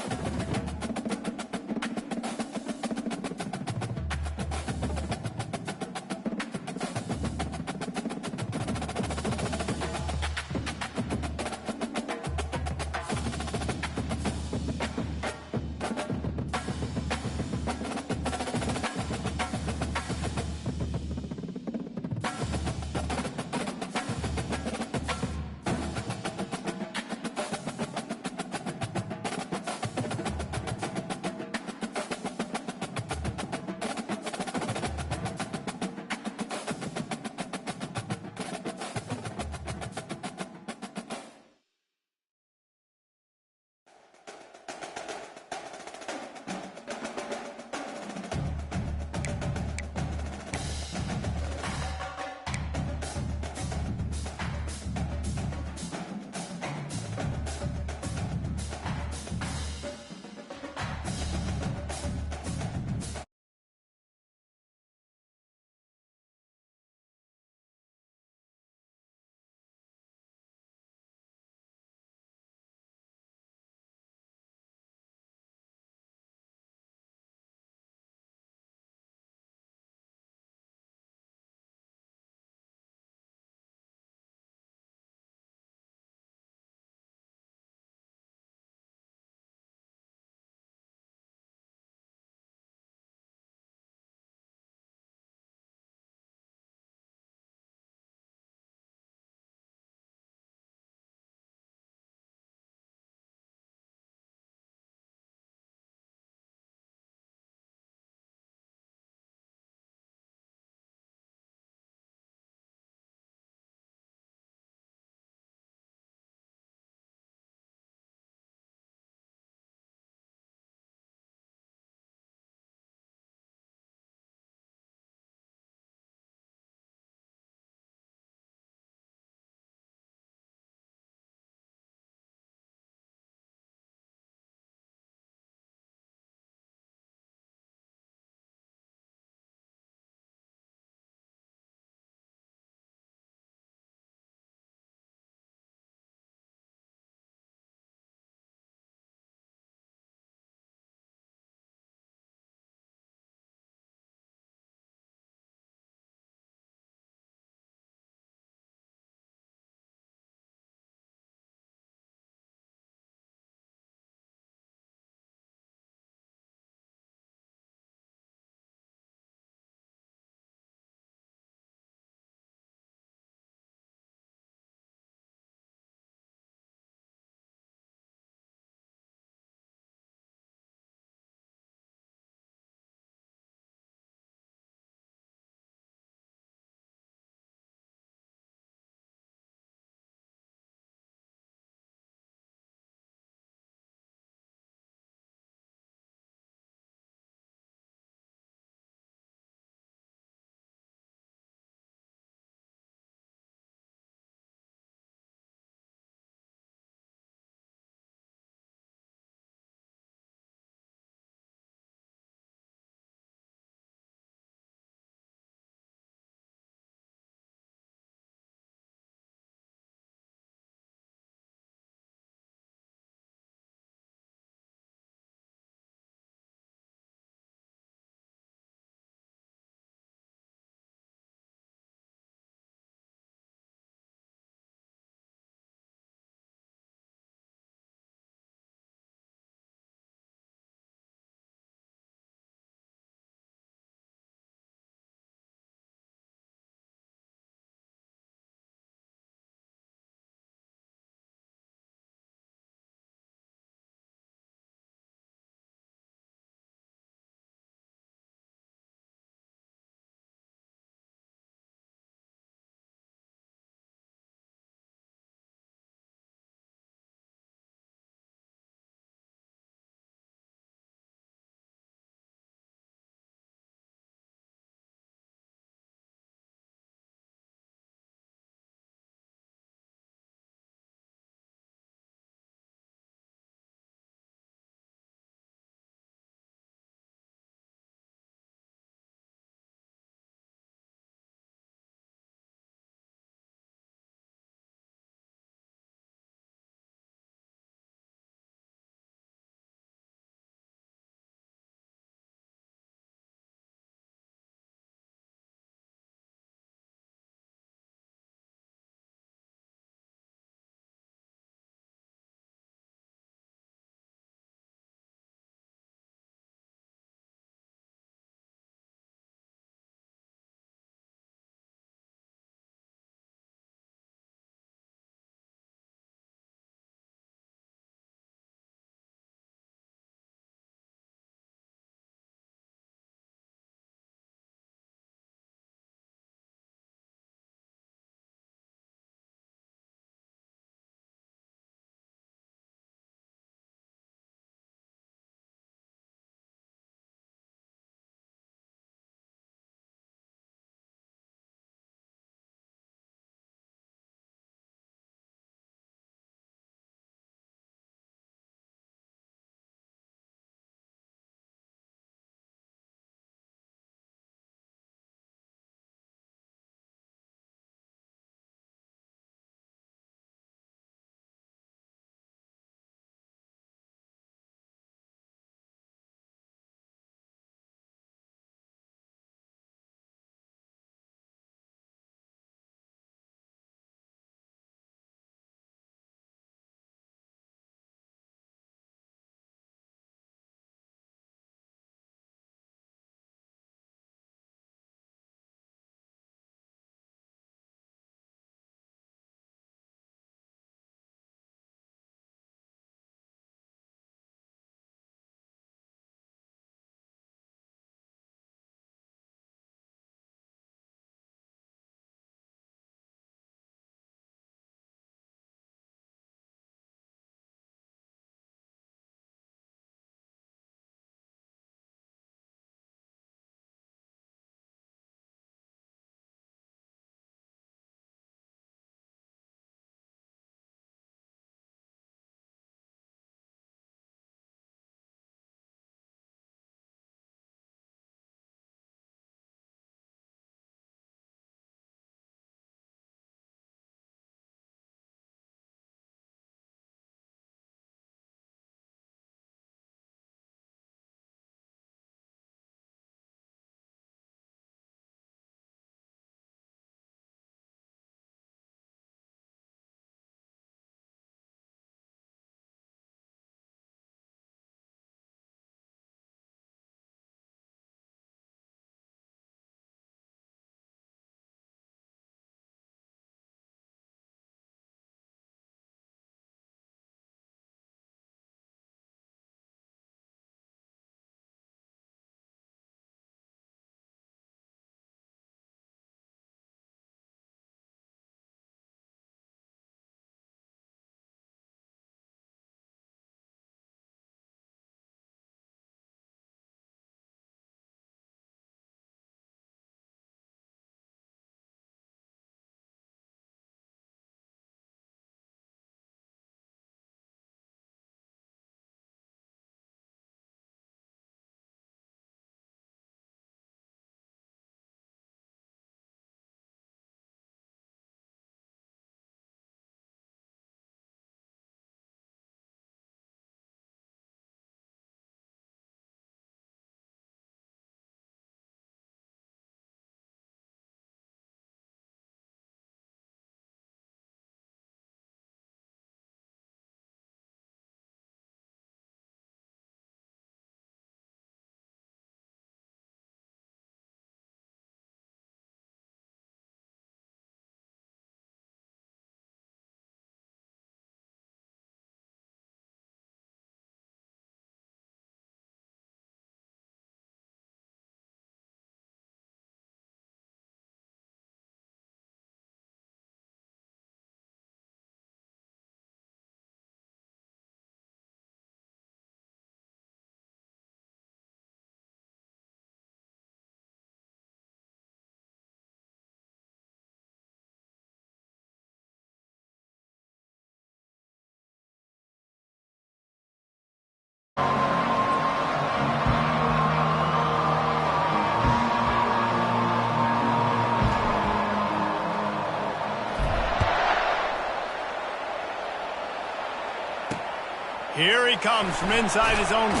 Here he comes from inside his own 5.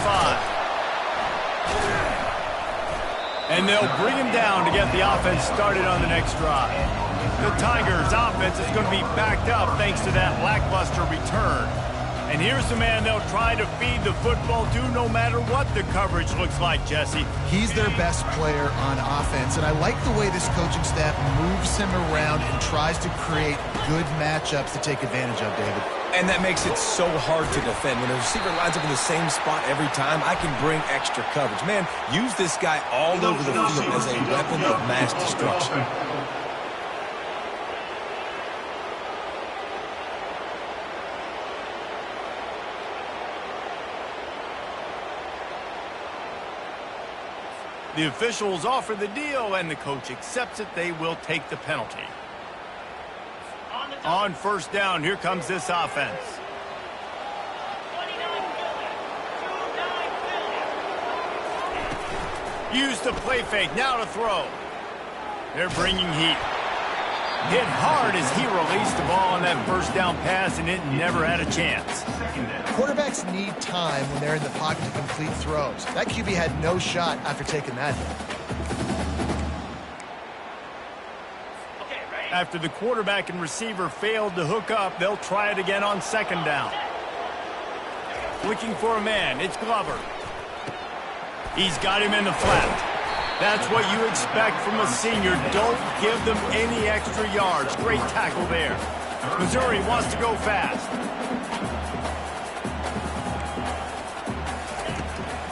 And they'll bring him down to get the offense started on the next drive. The Tigers' offense is going to be backed up thanks to that lackluster return. And here's the man they'll try to feed the football to no matter what the coverage looks like, Jesse. He's their best player on offense, and I like the way this coaching staff moves him around and tries to create good matchups to take advantage of, David. And that makes it so hard to defend. When a receiver lines up in the same spot every time, I can bring extra coverage. Man, use this guy all over the field as a weapon of mass destruction. The officials offer the deal, and the coach accepts it. They will take the penalty. On first down, here comes this offense. Use the play fake, now to throw. They're bringing heat. Hit hard as he released the ball on that first down pass, and it never had a chance. Quarterbacks need time when they're in the pocket to complete throws. That QB had no shot after taking that hit. After the quarterback and receiver failed to hook up, they'll try it again on second down. Looking for a man, it's Glover. He's got him in the flat. That's what you expect from a senior. Don't give them any extra yards. Great tackle there. Missouri wants to go fast.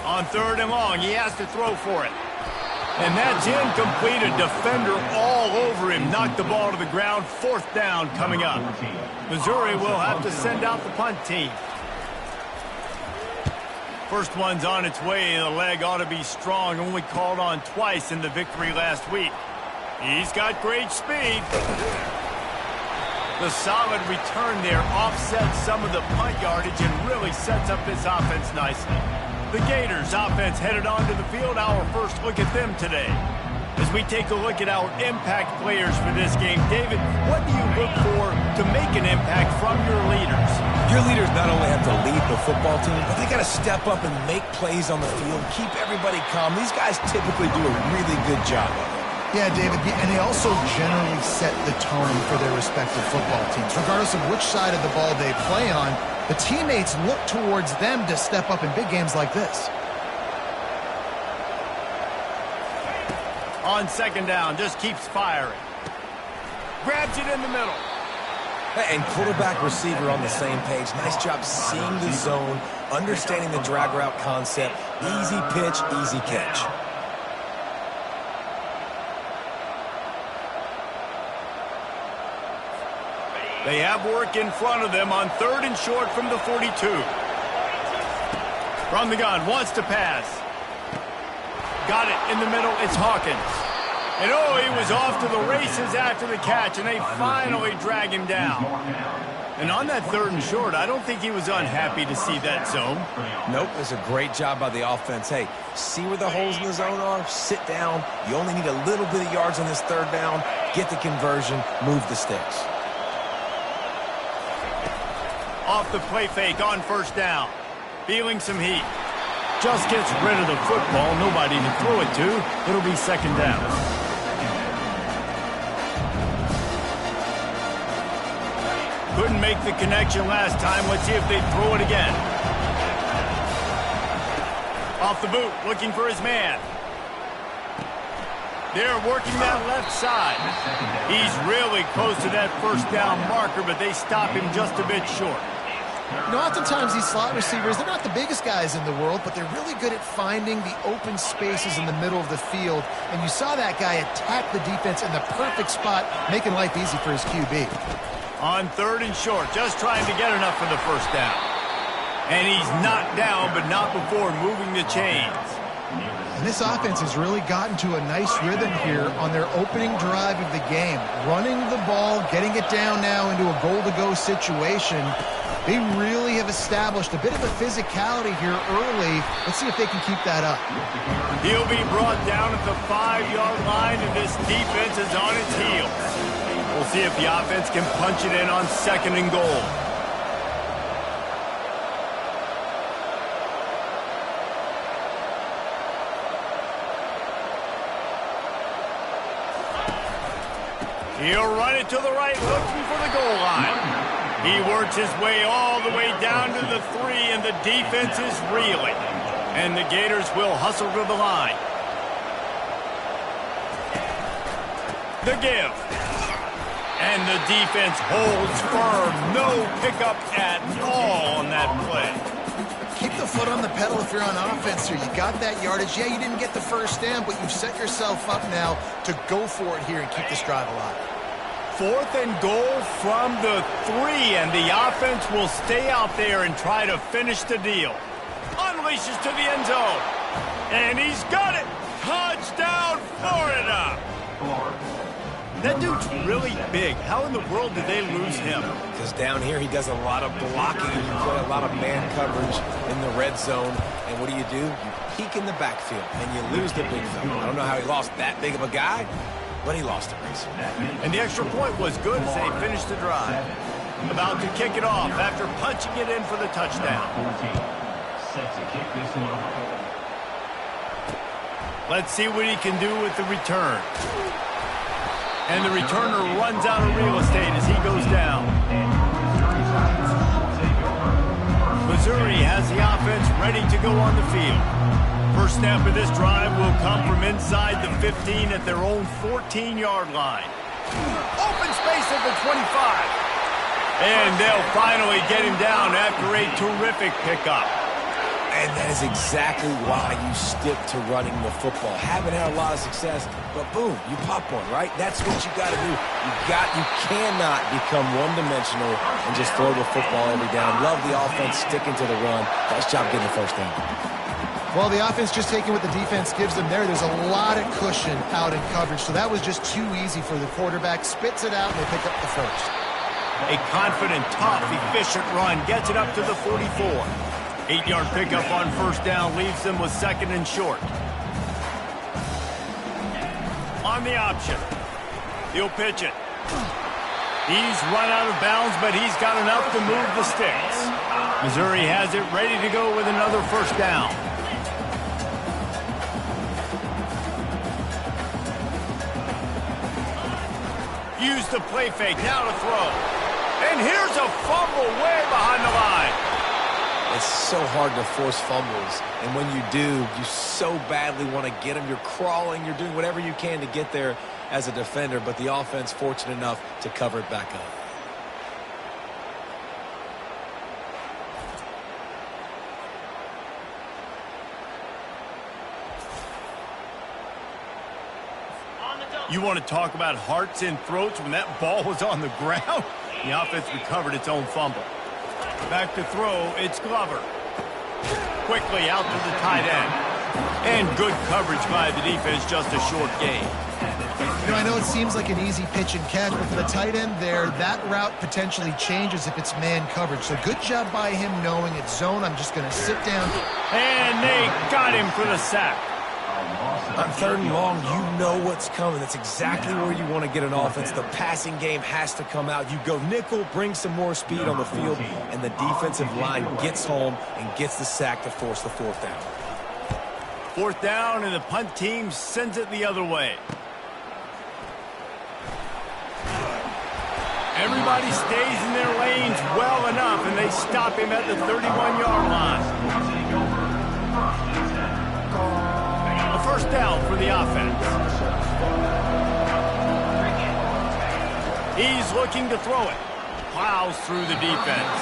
On third and long, he has to throw for it. And that's incomplete. A defender all over him. Knocked the ball to the ground. Fourth down coming up. Missouri will have to send out the punt team. First one's on its way. The leg ought to be strong. Only called on twice in the victory last week. He's got great speed. The solid return there offsets some of the punt yardage and really sets up this offense nicely. The Gators offense headed onto the field. Our first look at them today. As we take a look at our impact players for this game, David, what do you look for to make an impact from your leaders? Your leaders not only have to lead the football team, but they got to step up and make plays on the field, keep everybody calm. These guys typically do a really good job of it. Yeah, David, and they also generally set the tone for their respective football teams. Regardless of which side of the ball they play on, the teammates look towards them to step up in big games like this. On second down, just keeps firing. Grabs it in the middle. And quarterback receiver on the same page. Nice job seeing the zone, understanding the drag route concept. Easy pitch, easy catch. They have work in front of them on third and short from the 42. From the gun, wants to pass. Got it in the middle, it's Hawkins. And oh, he was off to the races after the catch, and they finally drag him down. And on that third and short, I don't think he was unhappy to see that zone. Nope, it's a great job by the offense. Hey, see where the holes in the zone are? Sit down. You only need a little bit of yards on this third down. Get the conversion, move the sticks. Off the play fake on first down. Feeling some heat. Just gets rid of the football. Nobody to throw it to. It'll be second down. Couldn't make the connection last time. Let's see if they throw it again. Off the boot, looking for his man. They're working that left side. He's really close to that first down marker, but they stop him just a bit short. You know, oftentimes these slot receivers, they're not the biggest guys in the world, but they're really good at finding the open spaces in the middle of the field. And you saw that guy attack the defense in the perfect spot, making life easy for his QB. On third and short, just trying to get enough for the first down. And he's knocked down, but not before moving the chains. And this offense has really gotten to a nice rhythm here on their opening drive of the game. Running the ball, getting it down now into a goal-to-go situation. They really have established a bit of a physicality here early. Let's see if they can keep that up. He'll be brought down at the 5-yard line, and this defense is on its heels. We'll see if the offense can punch it in on second and goal. He'll run it to the right, looking for the goal line. He works his way all the way down to the 3, and the defense is reeling. And the Gators will hustle to the line. The give. And the defense holds firm. No pickup at all on that play. Keep the foot on the pedal if you're on offense here. You got that yardage. Yeah, you didn't get the first down, but you've set yourself up now to go for it here and keep this drive alive. 4th and goal from the 3, and the offense will stay out there and try to finish the deal. Unleashes to the end zone. And he's got it. Touchdown, Florida. That dude's really big. How in the world did they lose him? Because down here he does a lot of blocking. You play a lot of man coverage in the red zone. And what do? You peek in the backfield, and you lose the big fella. I don't know how he lost that big of a guy, but he lost a race. And the extra point was good as they finished the drive. About to kick it off after punching it in for the touchdown. Set to kick this one off. Let's see what he can do with the return. And the returner runs out of real estate as he goes down. Missouri has the offense ready to go on the field. First snap of this drive will come from inside the 15 at their own 14-yard line. Open space at the 25. And they'll finally get him down after a terrific pickup. And that is exactly why you stick to running the football. Haven't had a lot of success, but boom, you pop one, right? That's what you got to do. You cannot become one-dimensional and just throw the football every down. Love the offense sticking to the run. Nice job getting the first down. Well, the offense just taking what the defense gives them there. There's a lot of cushion out in coverage, so that was just too easy for the quarterback. Spits it out, and they pick up the first. A confident, tough, efficient run gets it up to the 44. 8-yard pickup on first down leaves them with 2nd and short. On the option. He'll pitch it. He's run out of bounds, but he's got enough to move the sticks. Missouri has it ready to go with another first down. Use the play fake, now to throw. And here's a fumble way behind the line. It's so hard to force fumbles, and when you do, you so badly want to get them. You're crawling, you're doing whatever you can to get there as a defender, but the offense fortunate enough to cover it back up. You want to talk about hearts and throats when that ball was on the ground? The offense recovered its own fumble. Back to throw, it's Glover. Quickly out to the tight end. And good coverage by the defense, just a short gain. You know, I know it seems like an easy pitch and catch, but for the tight end there, that route potentially changes if it's man coverage. So good job by him knowing it's zone. I'm just going to sit down. And they got him for the sack. On 3rd and long, you know what's coming. That's exactly where you want to get an offense. The passing game has to come out. You go nickel, bring some more speed on the field, and the defensive line gets home and gets the sack to force the 4th down. 4th down, and the punt team sends it the other way. Everybody stays in their lanes well enough, and they stop him at the 31-yard line. First down for the offense. He's looking to throw it. Plows through the defense.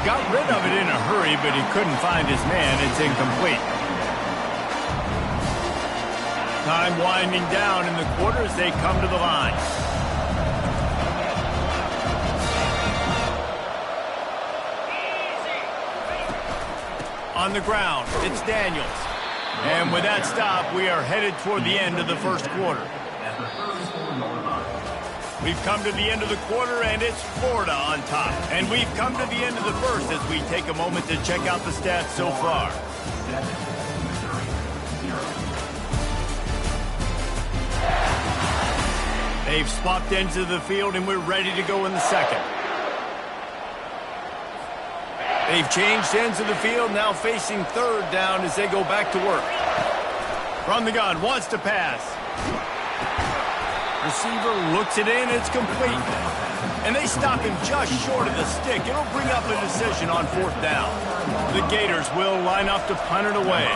Got rid of it in a hurry, but he couldn't find his man. It's incomplete. Time winding down in the quarter as they come to the line. On the ground, it's Daniels. And with that stop, we are headed toward the end of the first quarter. We've come to the end of the quarter, and it's Florida on top. And we've come to the end of the first as we take a moment to check out the stats so far. They've swapped ends of the field, and we're ready to go in the second. They've changed ends of the field, now facing 3rd down as they go back to work. From the gun, wants to pass. receiver looks it in, it's complete. And they stop him just short of the stick. It'll bring up a decision on 4th down. The Gators will line up to punt it away.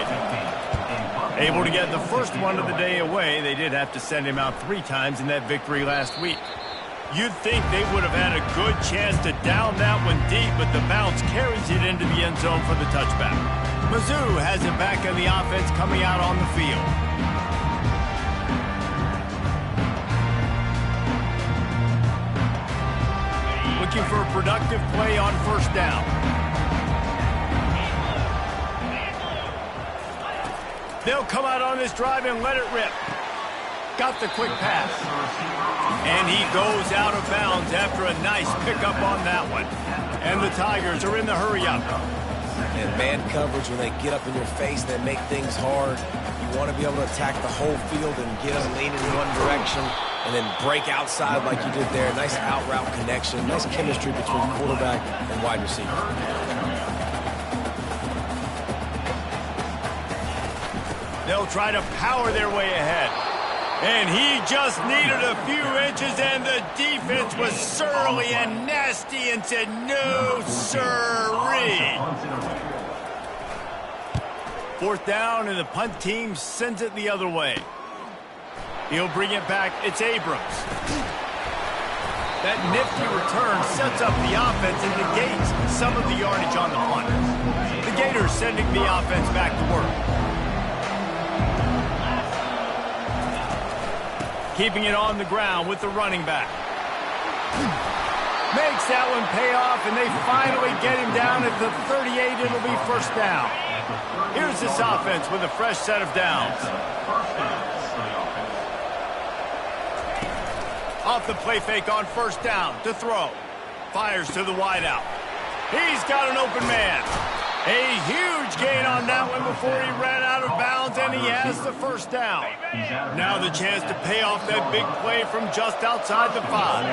Able to get the first one of the day away. They did have to send him out 3 times in that victory last week. You'd think they would have had a good chance to down that one deep, but the bounce carries it into the end zone for the touchback. Mizzou has it back on the offense coming out on the field. Looking for a productive play on 1st down. They'll come out on this drive and let it rip. Got the quick pass. And he goes out of bounds after a nice pickup on that one. And the Tigers are in the hurry-up. And man coverage, when they get up in your face, they make things hard. You want to be able to attack the whole field and get them leaning in one direction and then break outside like you did there. Nice out-route connection. Nice chemistry between quarterback and wide receiver. They'll try to power their way ahead. And he just needed a few inches, and the defense was surly and nasty and said, no, sirree. 4th down, and the punt team sends it the other way. He'll bring it back. It's Abrams. That nifty return sets up the offense and negates some of the yardage on the punt. The Gators sending the offense back to work. Keeping it on the ground with the running back. Makes that one pay off, and they finally get him down at the 38. It'll be 1st down. Here's this offense with a fresh set of downs. Off the play fake on 1st down to throw. Fires to the wideout. He's got an open man. A huge gain on that one before he ran out of bounds, and he has the 1st down. Now the chance to pay off that big play from just outside the 5.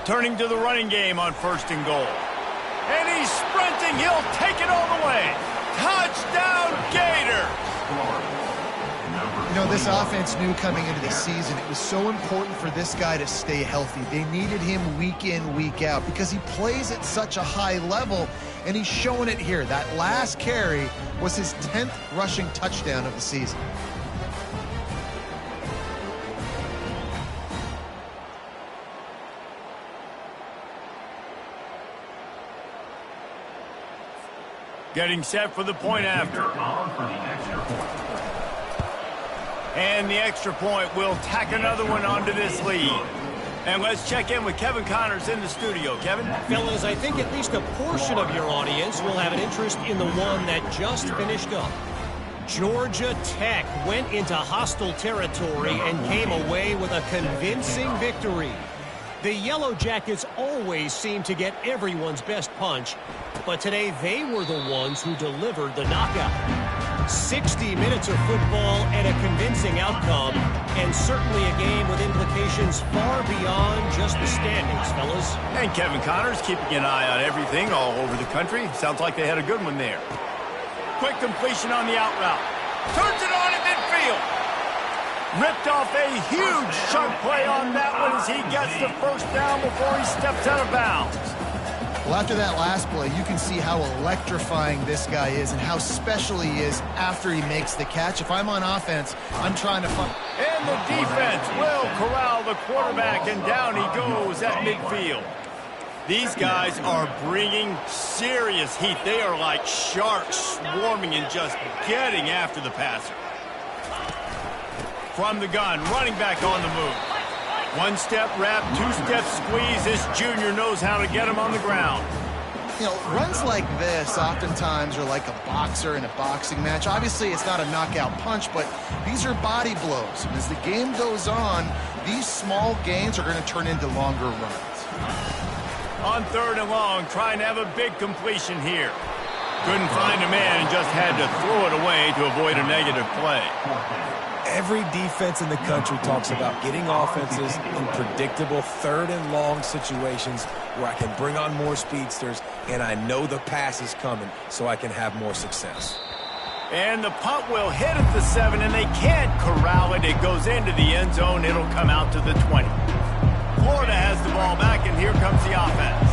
Turning to the running game on 1st and goal. And he's sprinting. He'll take it all the way. Touchdown, Gators! You know, this offense knew coming into the season it was so important for this guy to stay healthy. They needed him week in, week out because he plays at such a high level, and he's showing it here. That last carry was his 10th rushing touchdown of the season. Getting set for the point after. And the extra point will tack another one onto this lead. And let's check in with Kevin Connors in the studio. Kevin? Fellas, I think at least a portion of your audience will have an interest in the one that just finished up. Georgia Tech went into hostile territory and came away with a convincing victory. The Yellow Jackets always seem to get everyone's best punch, but today they were the ones who delivered the knockout. 60 minutes of football and a convincing outcome, and certainly a game with implications far beyond just the standings, fellas. And Kevin Connors keeping an eye on everything all over the country. Sounds like they had a good one there. Quick completion on the out route. Turns it on at midfield. Ripped off a huge chunk play on that one as he gets the 1st down before he steps out of bounds. Well, after that last play, you can see how electrifying this guy is and how special he is after he makes the catch. If I'm on offense, I'm trying to find... And the defense will corral the quarterback, and down he goes at midfield. These guys are bringing serious heat. They are like sharks swarming and just getting after the passer. From the gun, running back on the move. 1-step wrap, 2-step squeeze. This junior knows how to get him on the ground. You know, runs like this oftentimes are like a boxer in a boxing match. Obviously, it's not a knockout punch, but these are body blows. And as the game goes on, these small gains are going to turn into longer runs. On 3rd and long, trying to have a big completion here. Couldn't find a man and just had to throw it away to avoid a negative play. Every defense in the country talks about getting offenses in predictable 3rd and long situations where I can bring on more speedsters and I know the pass is coming so I can have more success. And the punt will hit at the 7, and they can't corral it. It goes into the end zone. It'll come out to the 20. Florida has the ball back, and here comes the offense.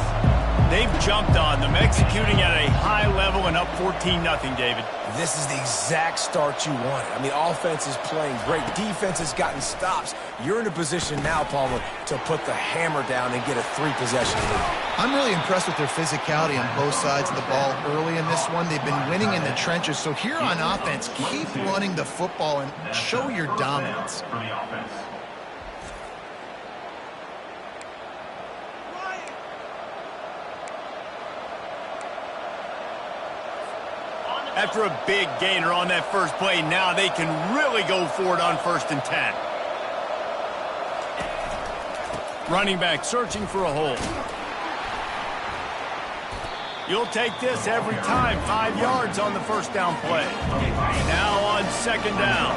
They've jumped on them, executing at a high level and up 14-0, David. This is the exact start you wanted. I mean, offense is playing great. Defense has gotten stops. You're in a position now, Palmer, to put the hammer down and get a 3-possession lead. I'm really impressed with their physicality on both sides of the ball early in this one. They've been winning in the trenches. So here on offense, keep running the football and show your dominance. For the offense. After a big gainer on that first play, now they can really go for it on 1st and 10. Running back searching for a hole. You'll take this every time. 5 yards on the first down play. Now on 2nd down.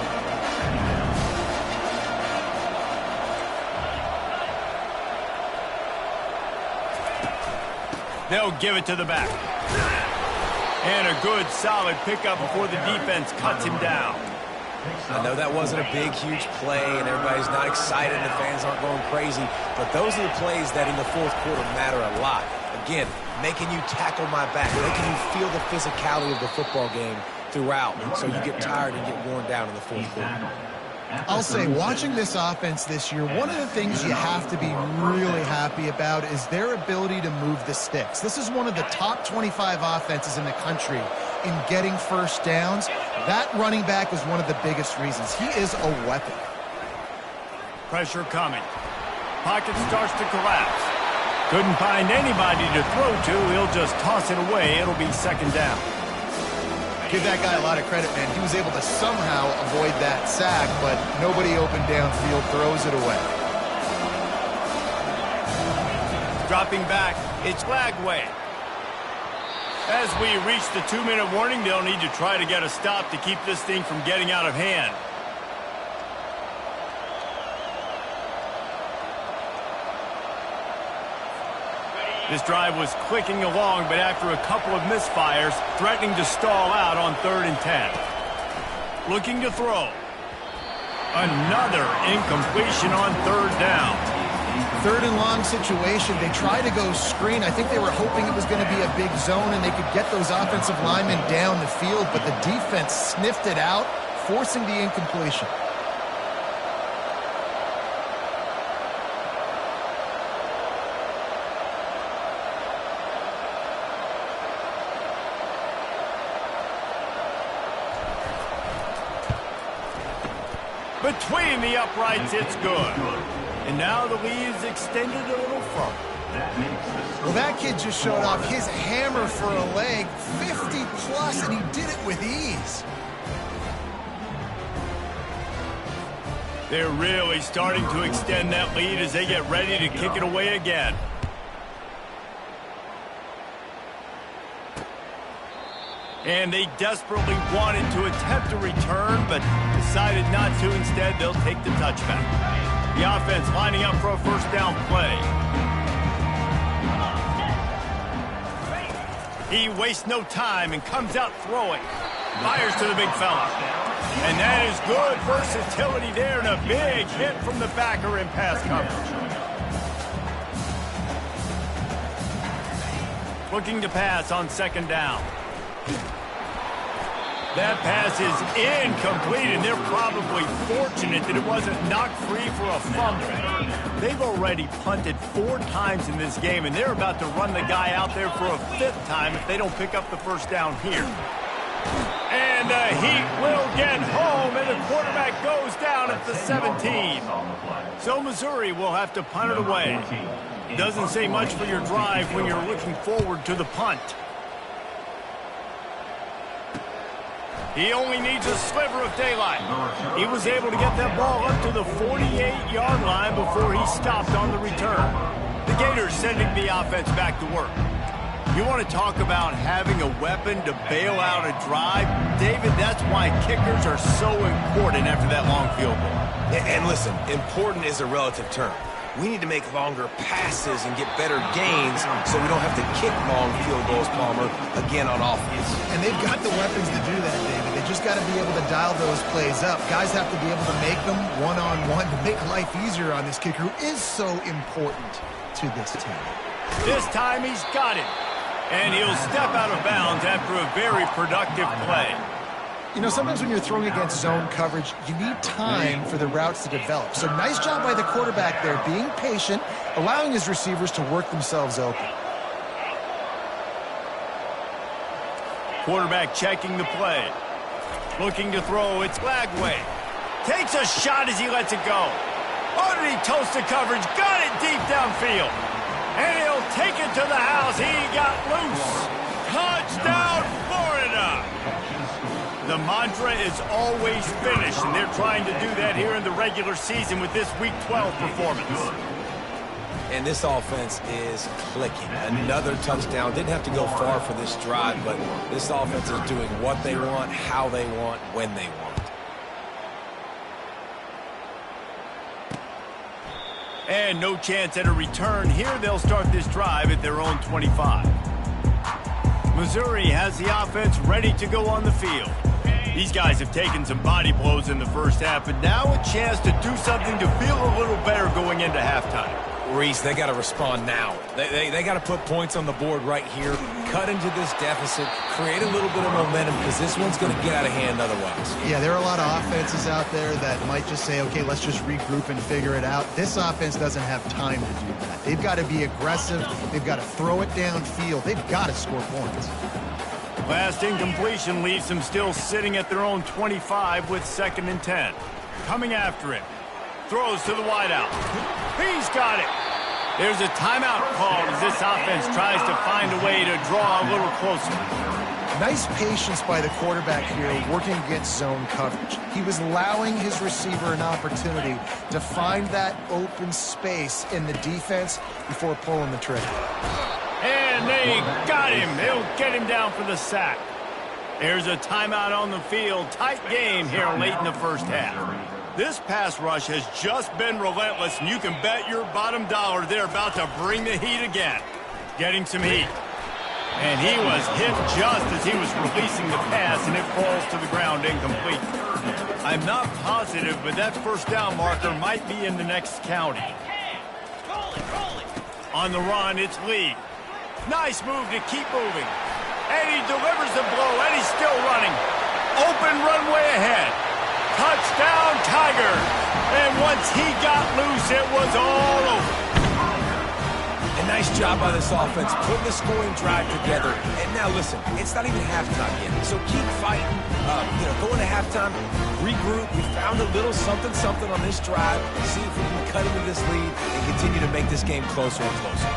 They'll give it to the back. And a good, solid pickup before the defense cuts him down. I know that wasn't a big, huge play, and everybody's not excited, and the fans aren't going crazy, but those are the plays that in the 4th quarter matter a lot. Again, making you tackle my back, making you feel the physicality of the football game throughout, so you get tired and get worn down in the 4th quarter. I'll say, watching this offense this year, one of the things you have to be really happy about is their ability to move the sticks. This is one of the top 25 offenses in the country in getting first downs. That running back is one of the biggest reasons. He is a weapon. Pressure coming. Pocket starts to collapse. Couldn't find anybody to throw to. He'll just toss it away. It'll be 2nd down. Give that guy a lot of credit, man. He was able to somehow avoid that sack, but nobody open downfield, throws it away. Dropping back, it's Lagway. As we reach the 2-minute warning, they'll need to try to get a stop to keep this thing from getting out of hand. This drive was clicking along, but after a couple of misfires, threatening to stall out on 3rd and 10. Looking to throw. Another incompletion on 3rd down. 3rd and long situation. They tried to go screen. I think they were hoping it was going to be a big zone and they could get those offensive linemen down the field, but the defense sniffed it out, forcing the incompletion. Between the uprights, it's good. And now the lead is extended a little further. Well, that kid just showed off his hammer for a leg, 50+, and he did it with ease. They're really starting to extend that lead as they get ready to kick it away again. And they desperately wanted to attempt a return, but decided not to. Instead, they'll take the touchback. The offense lining up for a 1st down play. He wastes no time and comes out throwing. Fires to the big fella. And that is good versatility there, and a big hit from the backer in pass coverage. Looking to pass on 2nd down. That pass is incomplete, and they're probably fortunate that it wasn't knocked free for a fumble. They've already punted 4 times in this game, and they're about to run the guy out there for a 5th time if they don't pick up the 1st down here. And the Heat will get home, and the quarterback goes down at the 17. So Missouri will have to punt it away. Doesn't say much for your drive when you're looking forward to the punt. He only needs a sliver of daylight. He was able to get that ball up to the 48-yard line before he stopped on the return. The Gators sending the offense back to work. You want to talk about having a weapon to bail out a drive? David, that's why kickers are so important after that long field goal. And listen, important is a relative term. We need to make longer passes and get better gains so we don't have to kick long field goals, Palmer, again on offense. And they've got the weapons to do that, David. They just just got to be able to dial those plays up. Guys have to be able to make them one-on-one to make life easier on this kicker, who is so important to this team. This time he's got it. And he'll step out of bounds after a very productive play. You know, sometimes when you're throwing against zone coverage, you need time for the routes to develop. So nice job by the quarterback there, being patient, allowing his receivers to work themselves open. Quarterback checking the play. Looking to throw, it's Lagway. Takes a shot as he lets it go. Oh, did he toast the coverage? Got it deep downfield. And he'll take it to the house. He got loose. Touchdown, Florida! The mantra is always finish, and they're trying to do that here in the regular season with this Week 12 performance. And this offense is clicking. Another touchdown. Didn't have to go far for this drive, but this offense is doing what they want, how they want, when they want. And no chance at a return. Here they'll start this drive at their own 25. Missouri has the offense ready to go on the field. These guys have taken some body blows in the first half, but now a chance to do something to feel a little better going into halftime. Reese, they got to respond now. They got to put points on the board right here, cut into this deficit, create a little bit of momentum, because this one's going to get out of hand otherwise. Yeah, there are a lot of offenses out there that might just say, okay, let's just regroup and figure it out. This offense doesn't have time to do that. They've got to be aggressive. They've got to throw it downfield. They've got to score points. Last incompletion leaves them still sitting at their own 25 with 2nd and 10. Coming after him. Throws to the wideout. He's got it. There's a timeout called as this offense tries to find a way to draw a little closer. Nice patience by the quarterback here working against zone coverage. He was allowing his receiver an opportunity to find that open space in the defense before pulling the trigger. And they got him. They'll get him down for the sack. There's a timeout on the field. Tight game here late in the first half. This pass rush has just been relentless, and you can bet your bottom dollar they're about to bring the heat again. Getting some heat. And he was hit just as he was releasing the pass, and it falls to the ground incomplete. I'm not positive, but that first down marker might be in the next county. On the run, it's Lee. Nice move to keep moving. And he delivers the blow, and he's still running. Open runway ahead. Touchdown, Tigers. And once he got loose, it was all over. A nice job by this offense, putting the scoring drive together. And now listen, it's not even halftime yet, so keep fighting. Going to halftime, regroup. We found a little something on this drive. See if we can cut into this lead and continue to make this game closer and closer.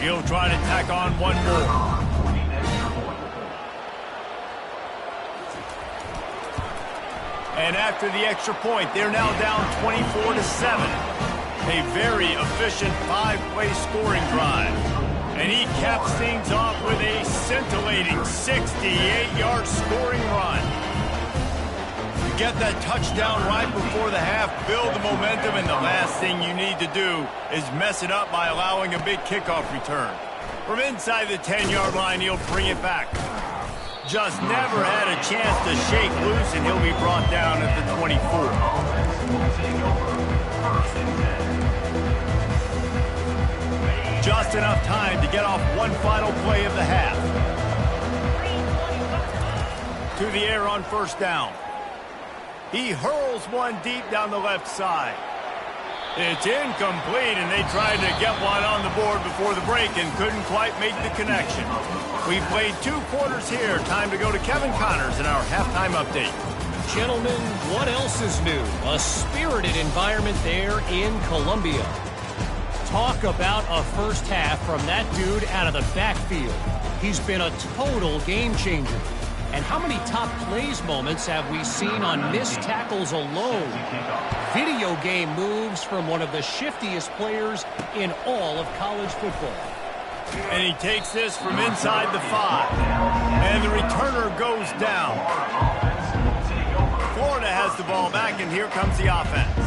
He'll try to tack on one more. And after the extra point, they're now down 24-7. A very efficient 5-play scoring drive. And he caps things off with a scintillating 68-yard scoring run. You get that touchdown right before the half, build the momentum, and the last thing you need to do is mess it up by allowing a big kickoff return. From inside the 10-yard line, he'll bring it back. Just never had a chance to shake loose, and he'll be brought down at the 24. Just enough time to get off one final play of the half. To the air on first down. He hurls one deep down the left side. It's incomplete, and they tried to get one on the board before the break and couldn't quite make the connection. We've played 2 quarters here. Time to go to Kevin Connors in our halftime update. Gentlemen, what else is new? A spirited environment there in Columbia. Talk about a first half from that dude out of the backfield. He's been a total game changer. And how many top plays moments have we seen on missed tackles alone? Video game moves from one of the shiftiest players in all of college football. And he takes this from inside the 5. And the returner goes down. Florida has the ball back, and here comes the offense.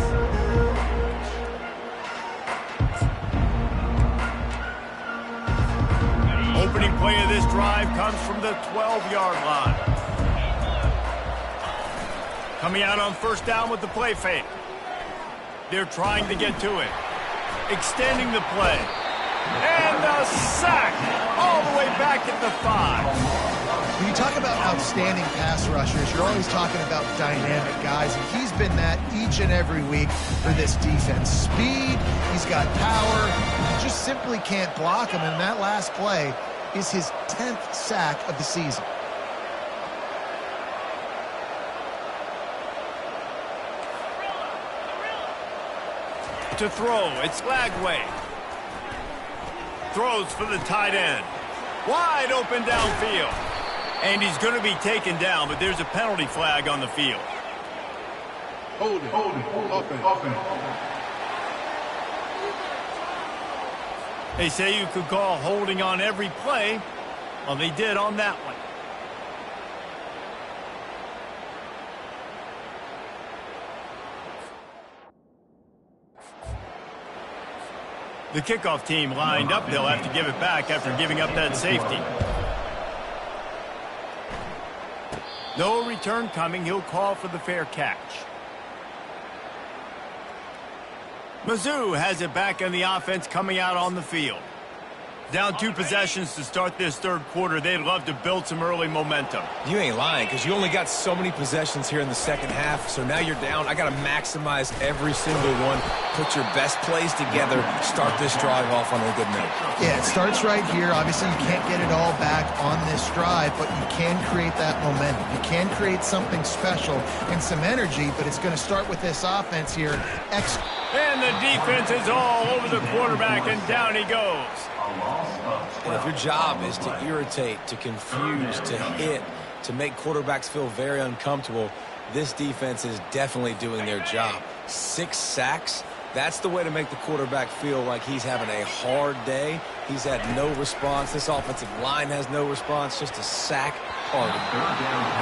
Opening running play of this drive comes from the 12-yard line. Coming out on first down with the play fake. They're trying to get to it. Extending the play. And a sack all the way back at the 5. When you talk about outstanding pass rushers, you're always talking about dynamic guys, and he's been that each and every week for this defense. Speed, he's got power, you just simply can't block him, and that last play is his 10th sack of the season. To throw, it's Lagway. Throws for the tight end. Wide open downfield. And he's going to be taken down, but there's a penalty flag on the field. Holding. Offense. They say you could call holding on every play. Well, they did on that one. The kickoff team lined up. They'll have to give it back after giving up that safety. No return coming. He'll call for the fair catch. Mizzou has it back in the offense coming out on the field. Down 2 possessions to start this third quarter. They'd love to build some early momentum. You ain't lying, because you only got so many possessions here in the second half, so now you're down. I got to maximize every single one, put your best plays together, start this drive off on a good note. Yeah, it starts right here. Obviously, you can't get it all back on this drive, but you can create that momentum. You can create something special and some energy, but it's going to start with this offense here. And the defense is all over the quarterback, and down he goes. And if your job is to irritate, to confuse, to hit, to make quarterbacks feel very uncomfortable, this defense is definitely doing their job. 6 sacks, that's the way to make the quarterback feel like he's having a hard day. He's had no response. This offensive line has no response, just a sack party.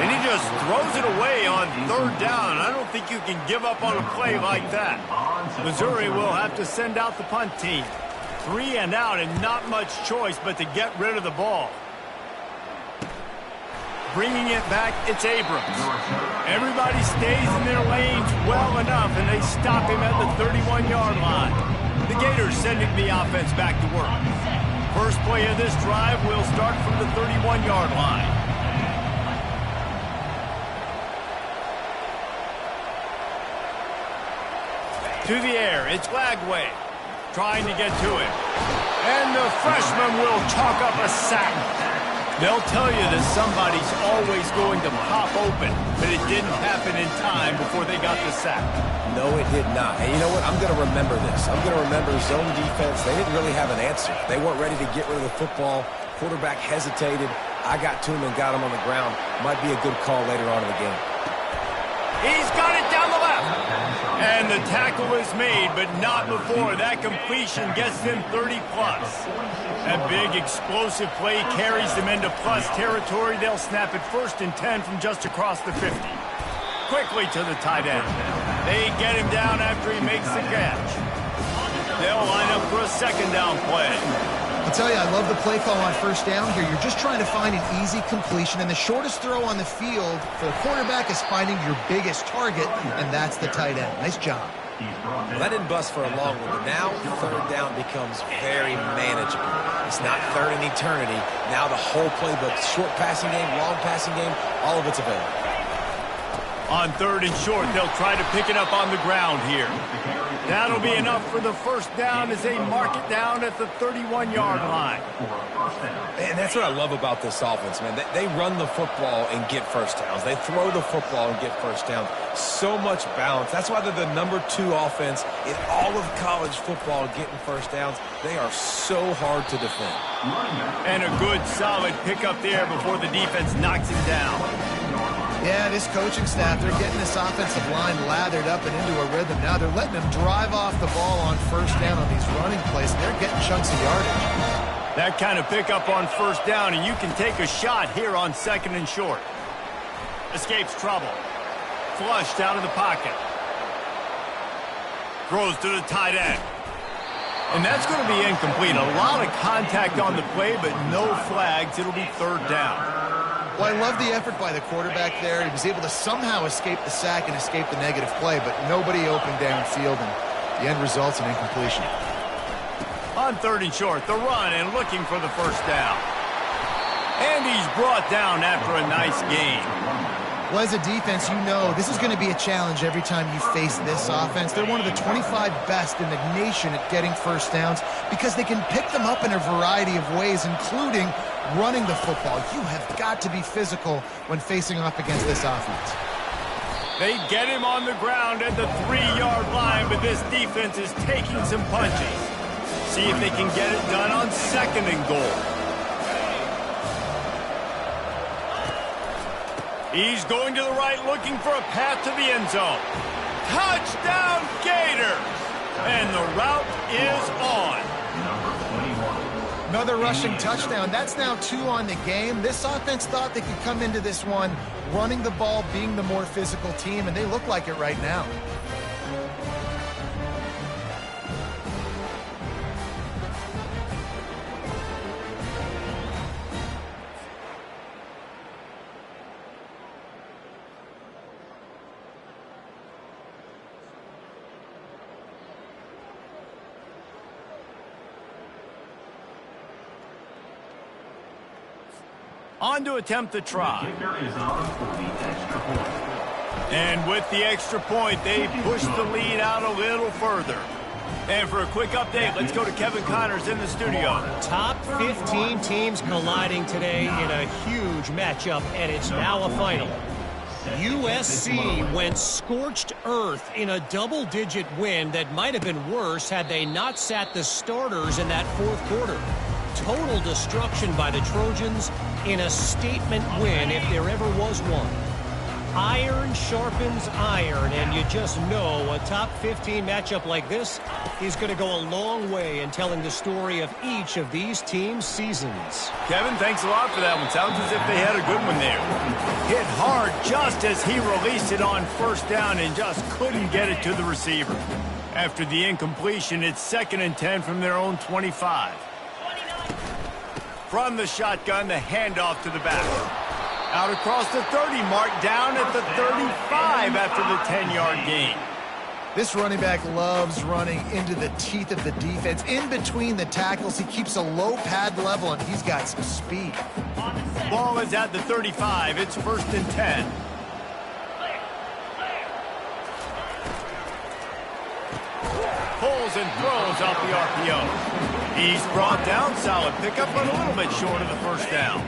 And he just throws it away on third down. I don't think you can give up on a play like that. Missouri will have to send out the punt team. 3 and out, and not much choice but to get rid of the ball. Bringing it back, it's Abrams. Everybody stays in their lanes well enough, and they stop him at the 31-yard line. The Gators sending the offense back to work. First play of this drive will start from the 31-yard line. To the air, it's Lagway. Trying to get to it. And the freshman will chalk up a sack. They'll tell you that somebody's always going to pop open, but it didn't happen in time before they got the sack. No, it did not. And you know what? I'm going to remember this. I'm going to remember zone defense. They didn't really have an answer. They weren't ready to get rid of the football. Quarterback hesitated. I got to him and got him on the ground. Might be a good call later on in the game. He's got it down the left. And the tackle is made, but not before. That completion gets them 30-plus. That big explosive play carries them into plus territory. They'll snap it 1st and 10 from just across the 50. Quickly to the tight end. They get him down after he makes the catch. They'll line up for a second down play. I'll tell you, I love the play call on first down here. You're just trying to find an easy completion, and the shortest throw on the field for the quarterback is finding your biggest target, and that's the tight end. Nice job. Well, that didn't bust for a long one, but now third down becomes very manageable. It's not third in eternity. Now the whole playbook, short passing game, long passing game, all of it's available. On 3rd and short, they'll try to pick it up on the ground here. That'll be enough for the first down as they mark it down at the 31-yard line. And that's what I love about this offense, man. They run the football and get first downs. They throw the football and get first downs. So much balance. That's why they're the #2 offense in all of college football getting first downs. They are so hard to defend. And a good, solid pickup there before the defense knocks him down. Yeah, this coaching staff, they're getting this offensive line lathered up and into a rhythm. Now they're letting them drive off the ball on first down on these running plays, and they're getting chunks of yardage. That kind of pickup on first down, and you can take a shot here on 2nd and short. Escapes trouble. Flushed out of the pocket. Throws to the tight end. And that's going to be incomplete. A lot of contact on the play, but no flags. It'll be third down. Well, I love the effort by the quarterback there. He was able to somehow escape the sack and escape the negative play, but nobody open downfield, and the end result's an incompletion. On third and short, the run and looking for the first down. And he's brought down after a nice gain. Well, as a defense, you know this is going to be a challenge every time you face this offense. They're one of the 25 best in the nation at getting first downs because they can pick them up in a variety of ways, including running the football. You have got to be physical when facing off against this offense. They get him on the ground at the 3-yard line, but this defense is taking some punches. See if they can get it done on second and goal. He's going to the right, looking for a path to the end zone. Touchdown, Gators! And the route is on. Another rushing touchdown. That's now 2 on the game. This offense thought they could come into this one running the ball, being the more physical team, and they look like it right now. On to attempt the try. And with the extra point, they push the lead out a little further. And for a quick update, let's go to Kevin Connors in the studio. Top 15 teams colliding today in a huge matchup, and it's now a final. USC went scorched earth in a double-digit win that might have been worse had they not sat the starters in that fourth quarter. Total destruction by the Trojans in a statement win if there ever was one. Iron sharpens iron, and you just know a top 15 matchup like this is going to go a long way in telling the story of each of these teams' seasons. Kevin, thanks a lot for that one. Sounds as if they had a good one there. Hit hard just as he released it on first down and just couldn't get it to the receiver. After the incompletion, it's 2nd and 10 from their own 25. From the shotgun, the handoff to the back. Out across the 30 mark, down at the 35 after the 10-yard gain. This running back loves running into the teeth of the defense. In between the tackles, he keeps a low pad level, and he's got some speed. Ball is at the 35. It's 1st and 10. Pulls and throws off the RPO. He's brought down, solid pickup, but a little bit short of the first down.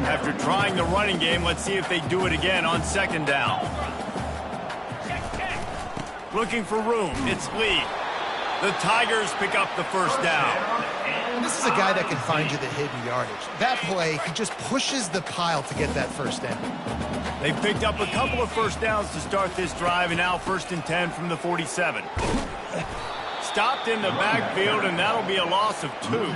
After trying the running game, let's see if they do it again on 2nd down. Looking for room, it's Lee. The Tigers pick up the first down. And this is a guy that can find you the hidden yardage. That play, he just pushes the pile to get that first down. They picked up a couple of first downs to start this drive, and now 1st and 10 from the 47. Stopped in the backfield, and that'll be a loss of 2.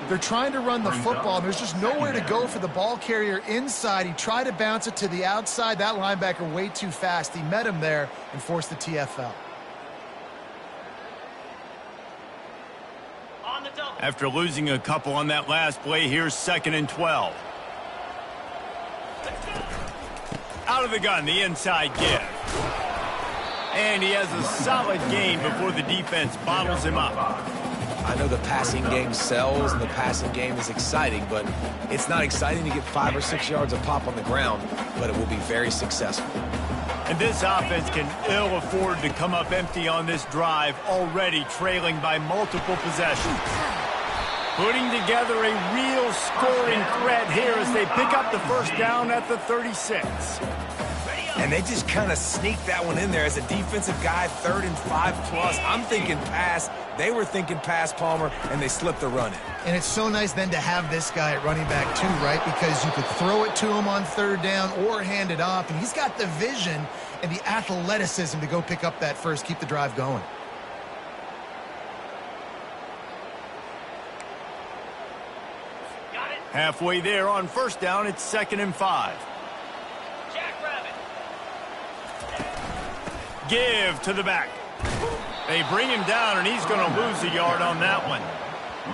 They're trying to run the football, and there's just nowhere to go for the ball carrier inside. He tried to bounce it to the outside. That linebacker way too fast. He met him there and forced the TFL. After losing a couple on that last play, here's 2nd and 12. Out of the gun, the inside give. And he has a solid gain before the defense bottles him up. I know the passing game sells and the passing game is exciting, but it's not exciting to get 5 or 6 yards of pop on the ground, but it will be very successful. And this offense can ill afford to come up empty on this drive, already trailing by multiple possessions. Putting together a real scoring threat here as they pick up the first down at the 36. And they just kind of sneaked that one in there as a defensive guy, 3rd and 5+. I'm thinking pass. They were thinking pass, Palmer, and they slipped the run in. And it's so nice then to have this guy at running back too, right? Because you could throw it to him on 3rd down or hand it off, and he's got the vision and the athleticism to go pick up that first, keep the drive going. Halfway there on first down, it's 2nd and 5. Give to the back. They bring him down, and he's going to lose a yard on that one.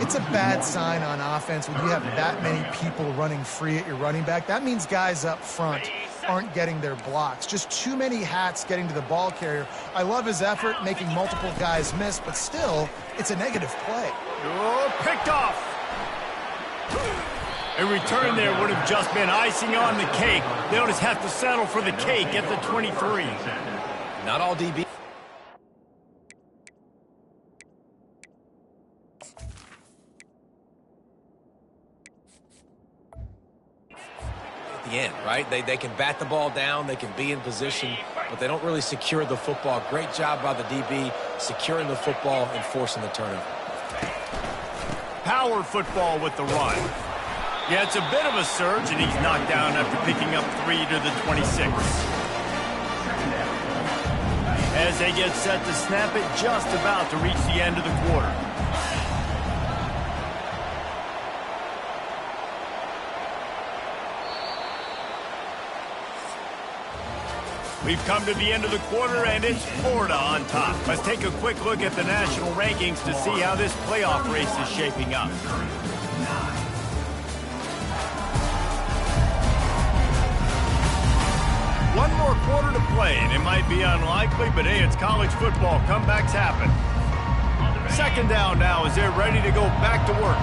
It's a bad sign on offense when you have that many people running free at your running back. That means guys up front aren't getting their blocks. Just too many hats getting to the ball carrier. I love his effort, making multiple guys miss, but still, it's a negative play. Oh, picked off. A return there would have just been icing on the cake. They'll just have to settle for the cake at the 23. Not all DB. The end, right? They can bat the ball down, they can be in position, but they don't really secure the football. Great job by the DB securing the football and forcing the turnover. Power football with the run. Yeah, it's a bit of a surge, and he's knocked down after picking up 3 to the 26. As they get set to snap it, just about to reach the end of the quarter. We've come to the end of the quarter, and it's Florida on top. Let's take a quick look at the national rankings to see how this playoff race is shaping up. One more quarter to play, and it might be unlikely, but hey, it's college football. Comebacks happen. Second down now as they're ready to go back to work.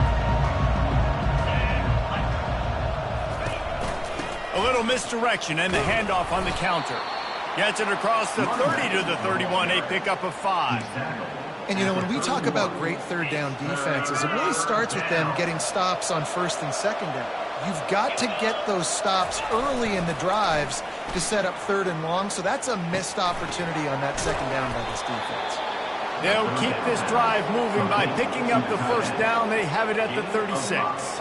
A little misdirection and the handoff on the counter. Gets it across the 30 to the 31, a pickup of 5. And, you know, when we talk about great third down defenses, it really starts with them getting stops on first and second down. You've got to get those stops early in the drives to set up third and long, so that's a missed opportunity on that second down by this defense. They'll keep this drive moving by picking up the first down. They have it at the 36.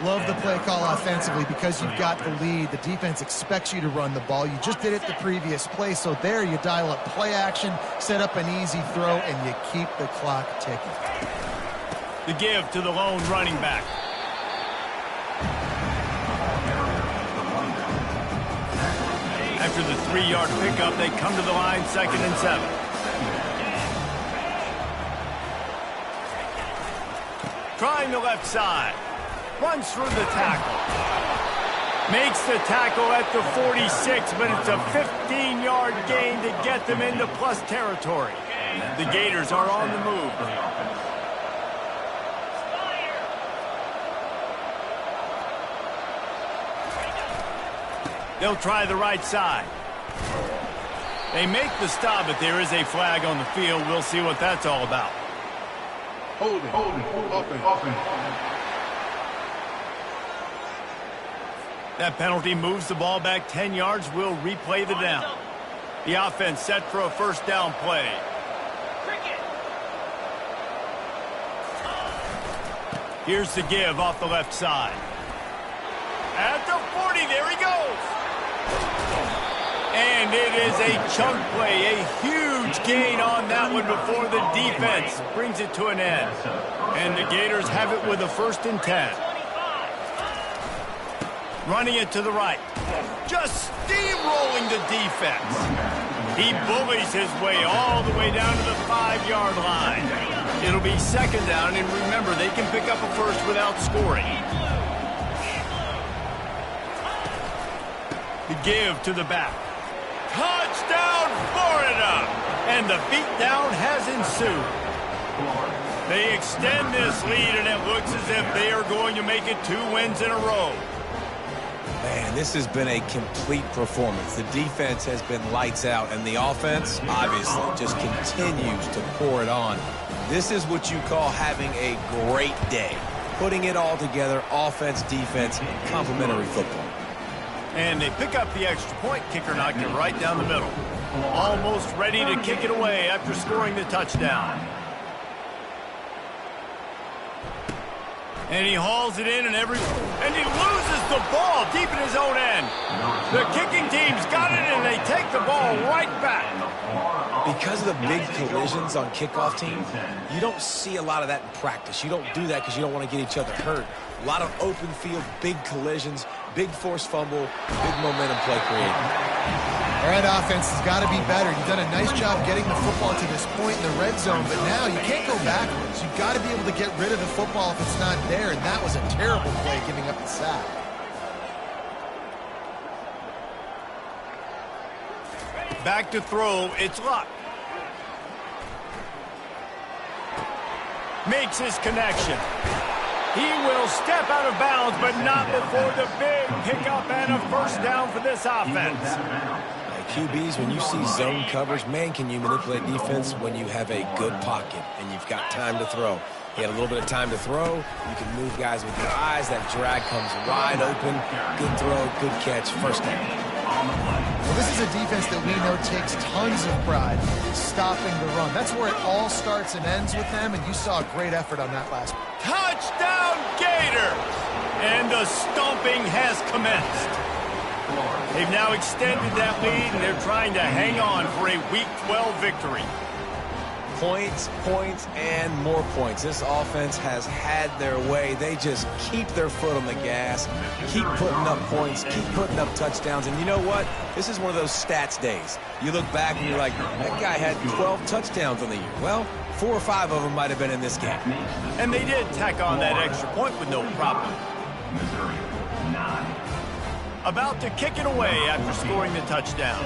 Love the play call offensively because you've got the lead. The defense expects you to run the ball. You just did it the previous play, so there you dial up play action, set up an easy throw, and you keep the clock ticking. The give to the lone running back. After the 3-yard pickup, they come to the line, 2nd and 7. Trying the left side. Runs through the tackle. Makes the tackle at the 46, but it's a 15-yard gain to get them into plus territory. The Gators are on the move. They'll try the right side. They make the stop, but there is a flag on the field. We'll see what that's all about. Holding. Offense. That penalty moves the ball back 10 yards. We'll replay the down. The offense set for a first down play. Here's the give off the left side. At the 40, there he goes. And it is a chunk play, a huge gain on that one before the defense brings it to an end. And the Gators have it with a 1st and 10. Running it to the right. Just steamrolling the defense. He bullies his way all the way down to the 5-yard line. It'll be 2nd down, and remember, they can pick up a first without scoring. The give to the back. Touchdown, Florida! And the beatdown has ensued. They extend this lead, and it looks as if they are going to make it 2 wins in a row. Man, this has been a complete performance. The defense has been lights out, and the offense, obviously, just continues to pour it on. This is what you call having a great day. Putting it all together, offense, defense, complementary football. And they pick up the extra point. Kicker knocked it right down the middle. Almost ready to kick it away after scoring the touchdown. And he hauls it in, and he loses the ball deep in his own end. The kicking team's got it, and they take the ball right back. Because of the big collisions on kickoff teams, you don't see a lot of that in practice. You don't do that because you don't want to get each other hurt. A lot of open field, big collisions. Big forced fumble, big momentum play created. All right, offense has got to be better. You've done a nice job getting the football to this point in the red zone, but now you can't go backwards. You've got to be able to get rid of the football if it's not there, and that was a terrible play giving up the sack. Back to throw, it's Luck. Makes his connection. He will step out of bounds, but not before the big pickup and a first down for this offense. QBs, when you see zone coverage, man, can you manipulate defense when you have a good pocket and you've got time to throw. He had a little bit of time to throw. You can move guys with your eyes. That drag comes wide open. Good throw, good catch, first down. Well, this is a defense that we know takes tons of pride in stopping the run. That's where it all starts and ends with them, and you saw a great effort on that last one. Touchdown, Gator! And the stomping has commenced. They've now extended that lead, and they're trying to hang on for a Week 12 victory. Points, points, and more points. This offense has had their way. They just keep their foot on the gas, keep putting up points, keep putting up touchdowns. And you know what? This is one of those stats days. You look back and you're like, that guy had 12 touchdowns on the year. Well, 4 or 5 of them might have been in this game. And they did tack on that extra point with no problem. About to kick it away after scoring the touchdown.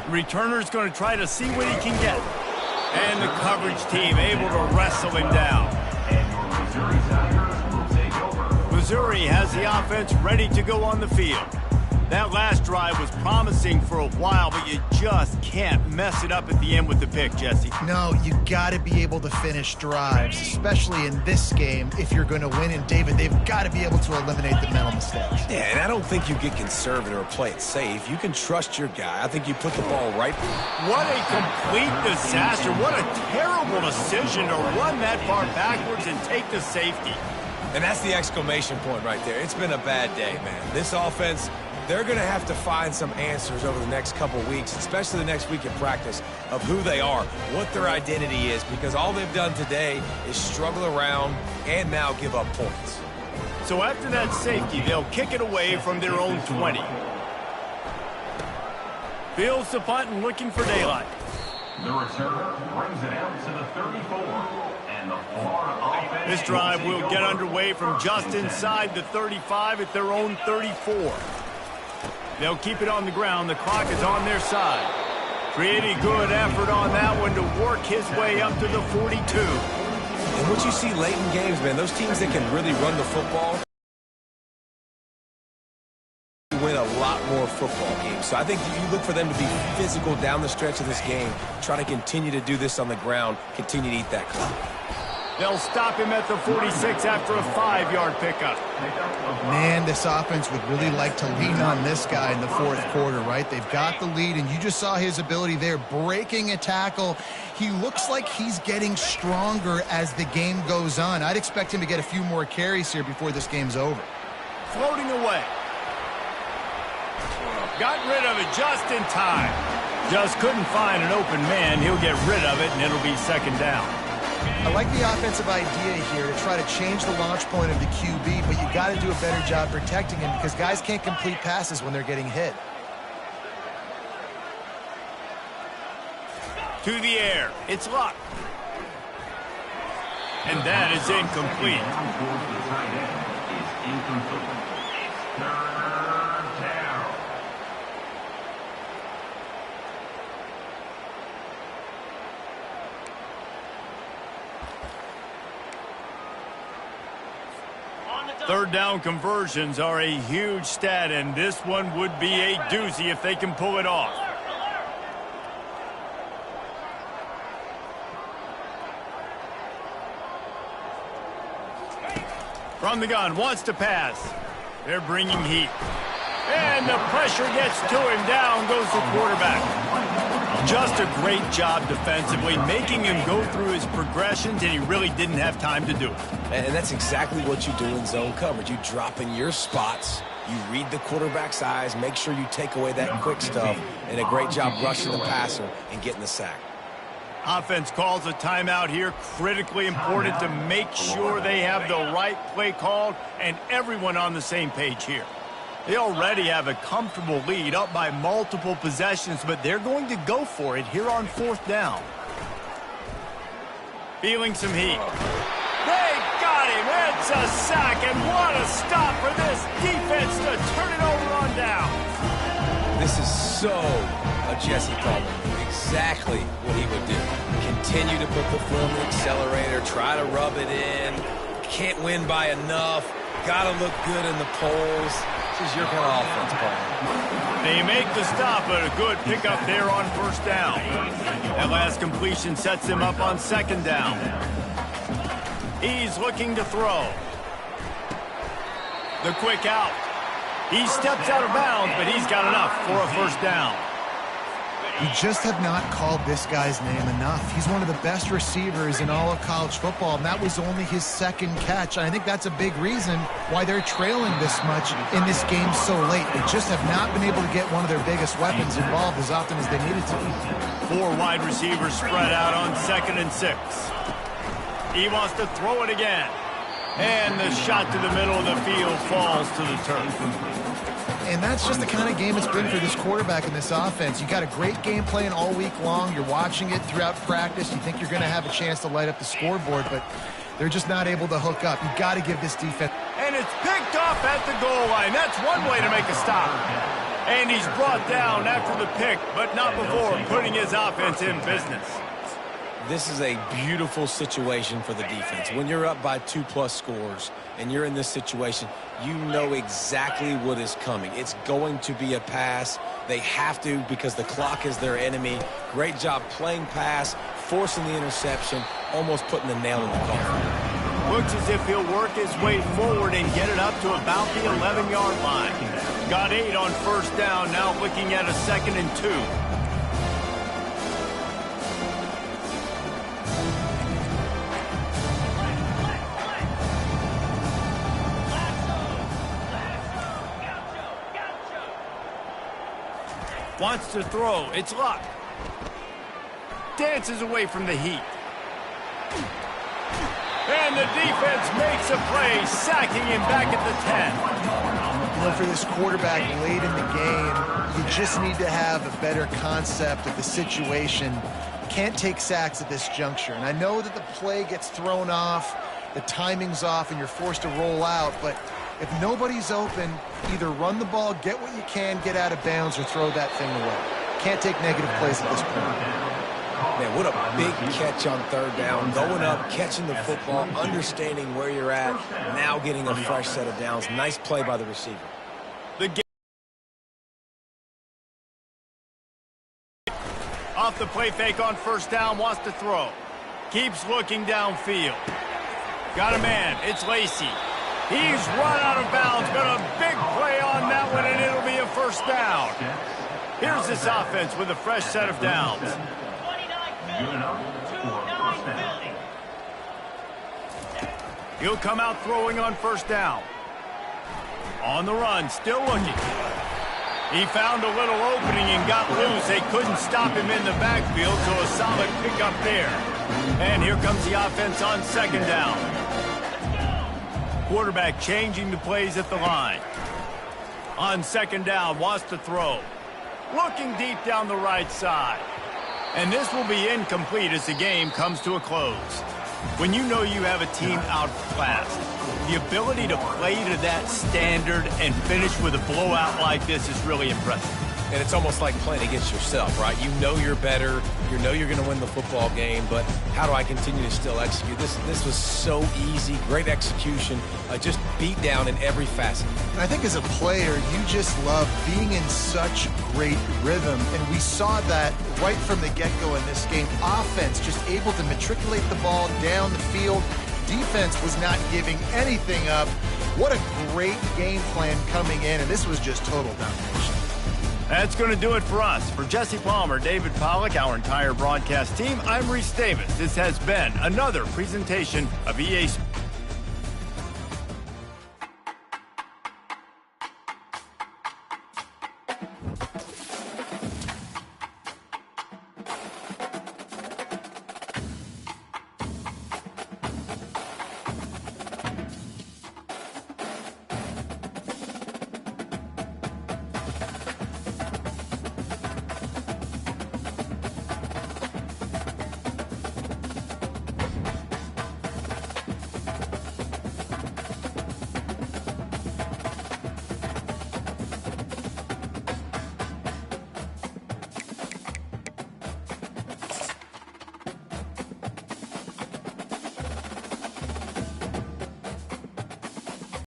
Returner's going to try to see what he can get. And the coverage team able to wrestle him down. Missouri has the offense ready to go on the field. That last drive was promising for a while, but you just can't mess it up at the end with the pick, Jesse. No, you got to be able to finish drives, especially in this game if you're going to win. And, David, they've got to be able to eliminate the mental mistakes. Yeah, and I don't think you get conservative or play it safe. You can trust your guy. I think you put the ball right. What a complete disaster. What a terrible decision to run that far backwards and take the safety. And that's the exclamation point right there. It's been a bad day, man. This offense, they're going to have to find some answers over the next couple weeks, especially the next week in practice, of who they are, what their identity is, because all they've done today is struggle around and now give up points. So after that safety, they'll kick it away from their own 20. Fields the punt and looking for daylight. The returner brings it out to the 34. And the Florida offense. This drive will get underway from just inside the 35 at their own 34. They'll keep it on the ground. The clock is on their side. Pretty good effort on that one to work his way up to the 42. And what you see late in games, man, those teams that can really run the football win a lot more football games. So I think you look for them to be physical down the stretch of this game, try to continue to do this on the ground, continue to eat that clock. They'll stop him at the 46 after a 5-yard pickup. Man, this offense would really like to lean on this guy in the fourth quarter, right? They've got the lead, and you just saw his ability there, breaking a tackle. He looks like he's getting stronger as the game goes on. I'd expect him to get a few more carries here before this game's over. Floating away. Got rid of it just in time. Just couldn't find an open man. He'll get rid of it, and it'll be second down. I like the offensive idea here to try to change the launch point of the QB, but you got to do a better job protecting him because guys can't complete passes when they're getting hit. To the air. It's Luck. And that is incomplete. Third down conversions are a huge stat, and this one would be a doozy if they can pull it off. From the gun, wants to pass. They're bringing heat. And the pressure gets to him. Down goes the quarterback. Just a great job defensively, making him go through his progressions, and he really didn't have time to do it. And that's exactly what you do in zone coverage. You drop in your spots, you read the quarterback's eyes, make sure you take away that quick stuff, and a great job rushing the passer and getting the sack. Offense calls a timeout here. Critically important to make sure they have the right play called and everyone on the same page here. They already have a comfortable lead, up by multiple possessions, but they're going to go for it here on 4th down. Feeling some heat. They got him. It's a sack, and what a stop for this defense to turn it over on down. This is so a Jesse Palmer. Exactly what he would do. Continue to put the foot on the accelerator, try to rub it in. Can't win by enough. Got to look good in the polls. This is your kind of offense, Palmer. They make the stop, but a good pickup there on 1st down. That last completion sets him up on 2nd down. He's looking to throw. The quick out. He steps out of bounds, but he's got enough for a 1st down. You just have not called this guy's name enough. He's one of the best receivers in all of college football, and that was only his 2nd catch. And I think that's a big reason why they're trailing this much in this game so late. They just have not been able to get one of their biggest weapons involved as often as they needed to. 4 wide receivers spread out on 2nd and 6. He wants to throw it again. And the shot to the middle of the field falls to the turf. And that's just the kind of game it's been for this quarterback in this offense. You got a great game plan all week long. You're watching it throughout practice. You think you're going to have a chance to light up the scoreboard, but they're just not able to hook up. You got to give this defense. And it's picked off at the goal line. That's one way to make a stop. And he's brought down after the pick, but not before putting his offense in business. This is a beautiful situation for the defense. When you're up by 2+ scores and you're in this situation, you know exactly what is coming. It's going to be a pass. They have to because the clock is their enemy. Great job playing pass, forcing the interception, almost putting the nail in the coffin. Looks as if he'll work his way forward and get it up to about the 11-yard line. Got 8 on 1st down, now looking at a 2nd and 2. Wants to throw. It's Luck. Dances away from the heat. And the defense makes a play, sacking him back at the 10. You know, for this quarterback late in the game, you just need to have a better concept of the situation. Can't take sacks at this juncture. And I know that the play gets thrown off, the timing's off, and you're forced to roll out, but if nobody's open, either run the ball, get what you can, get out of bounds, or throw that thing away. Can't take negative plays at this point. Man, what a big catch on 3rd down. Going up, catching the football, understanding where you're at, now getting a fresh set of downs. Nice play by the receiver. Off the play fake on 1st down, wants to throw. Keeps looking downfield. Got a man. It's Lacey. He's run out of bounds, but a big play on that one, and it'll be a 1st down. Here's this offense with a fresh set of downs. He'll come out throwing on 1st down. On the run, still looking. He found a little opening and got loose. They couldn't stop him in the backfield, so a solid pickup there. And here comes the offense on 2nd down. Quarterback changing the plays at the line. On 2nd down, wants to throw. Looking deep down the right side. And this will be incomplete as the game comes to a close. When you know you have a team outclassed, the ability to play to that standard and finish with a blowout like this is really impressive. And it's almost like playing against yourself, right? You know you're better. You know you're going to win the football game, but how do I continue to still execute? This was so easy. Great execution. Just beat down in every facet. And I think as a player, you just love being in such great rhythm. And we saw that right from the get-go in this game. Offense just able to matriculate the ball down the field. Defense was not giving anything up. What a great game plan coming in, and this was just total domination. That's going to do it for us. For Jesse Palmer, David Pollack, our entire broadcast team, I'm Reese Davis. This has been another presentation of EA Sports.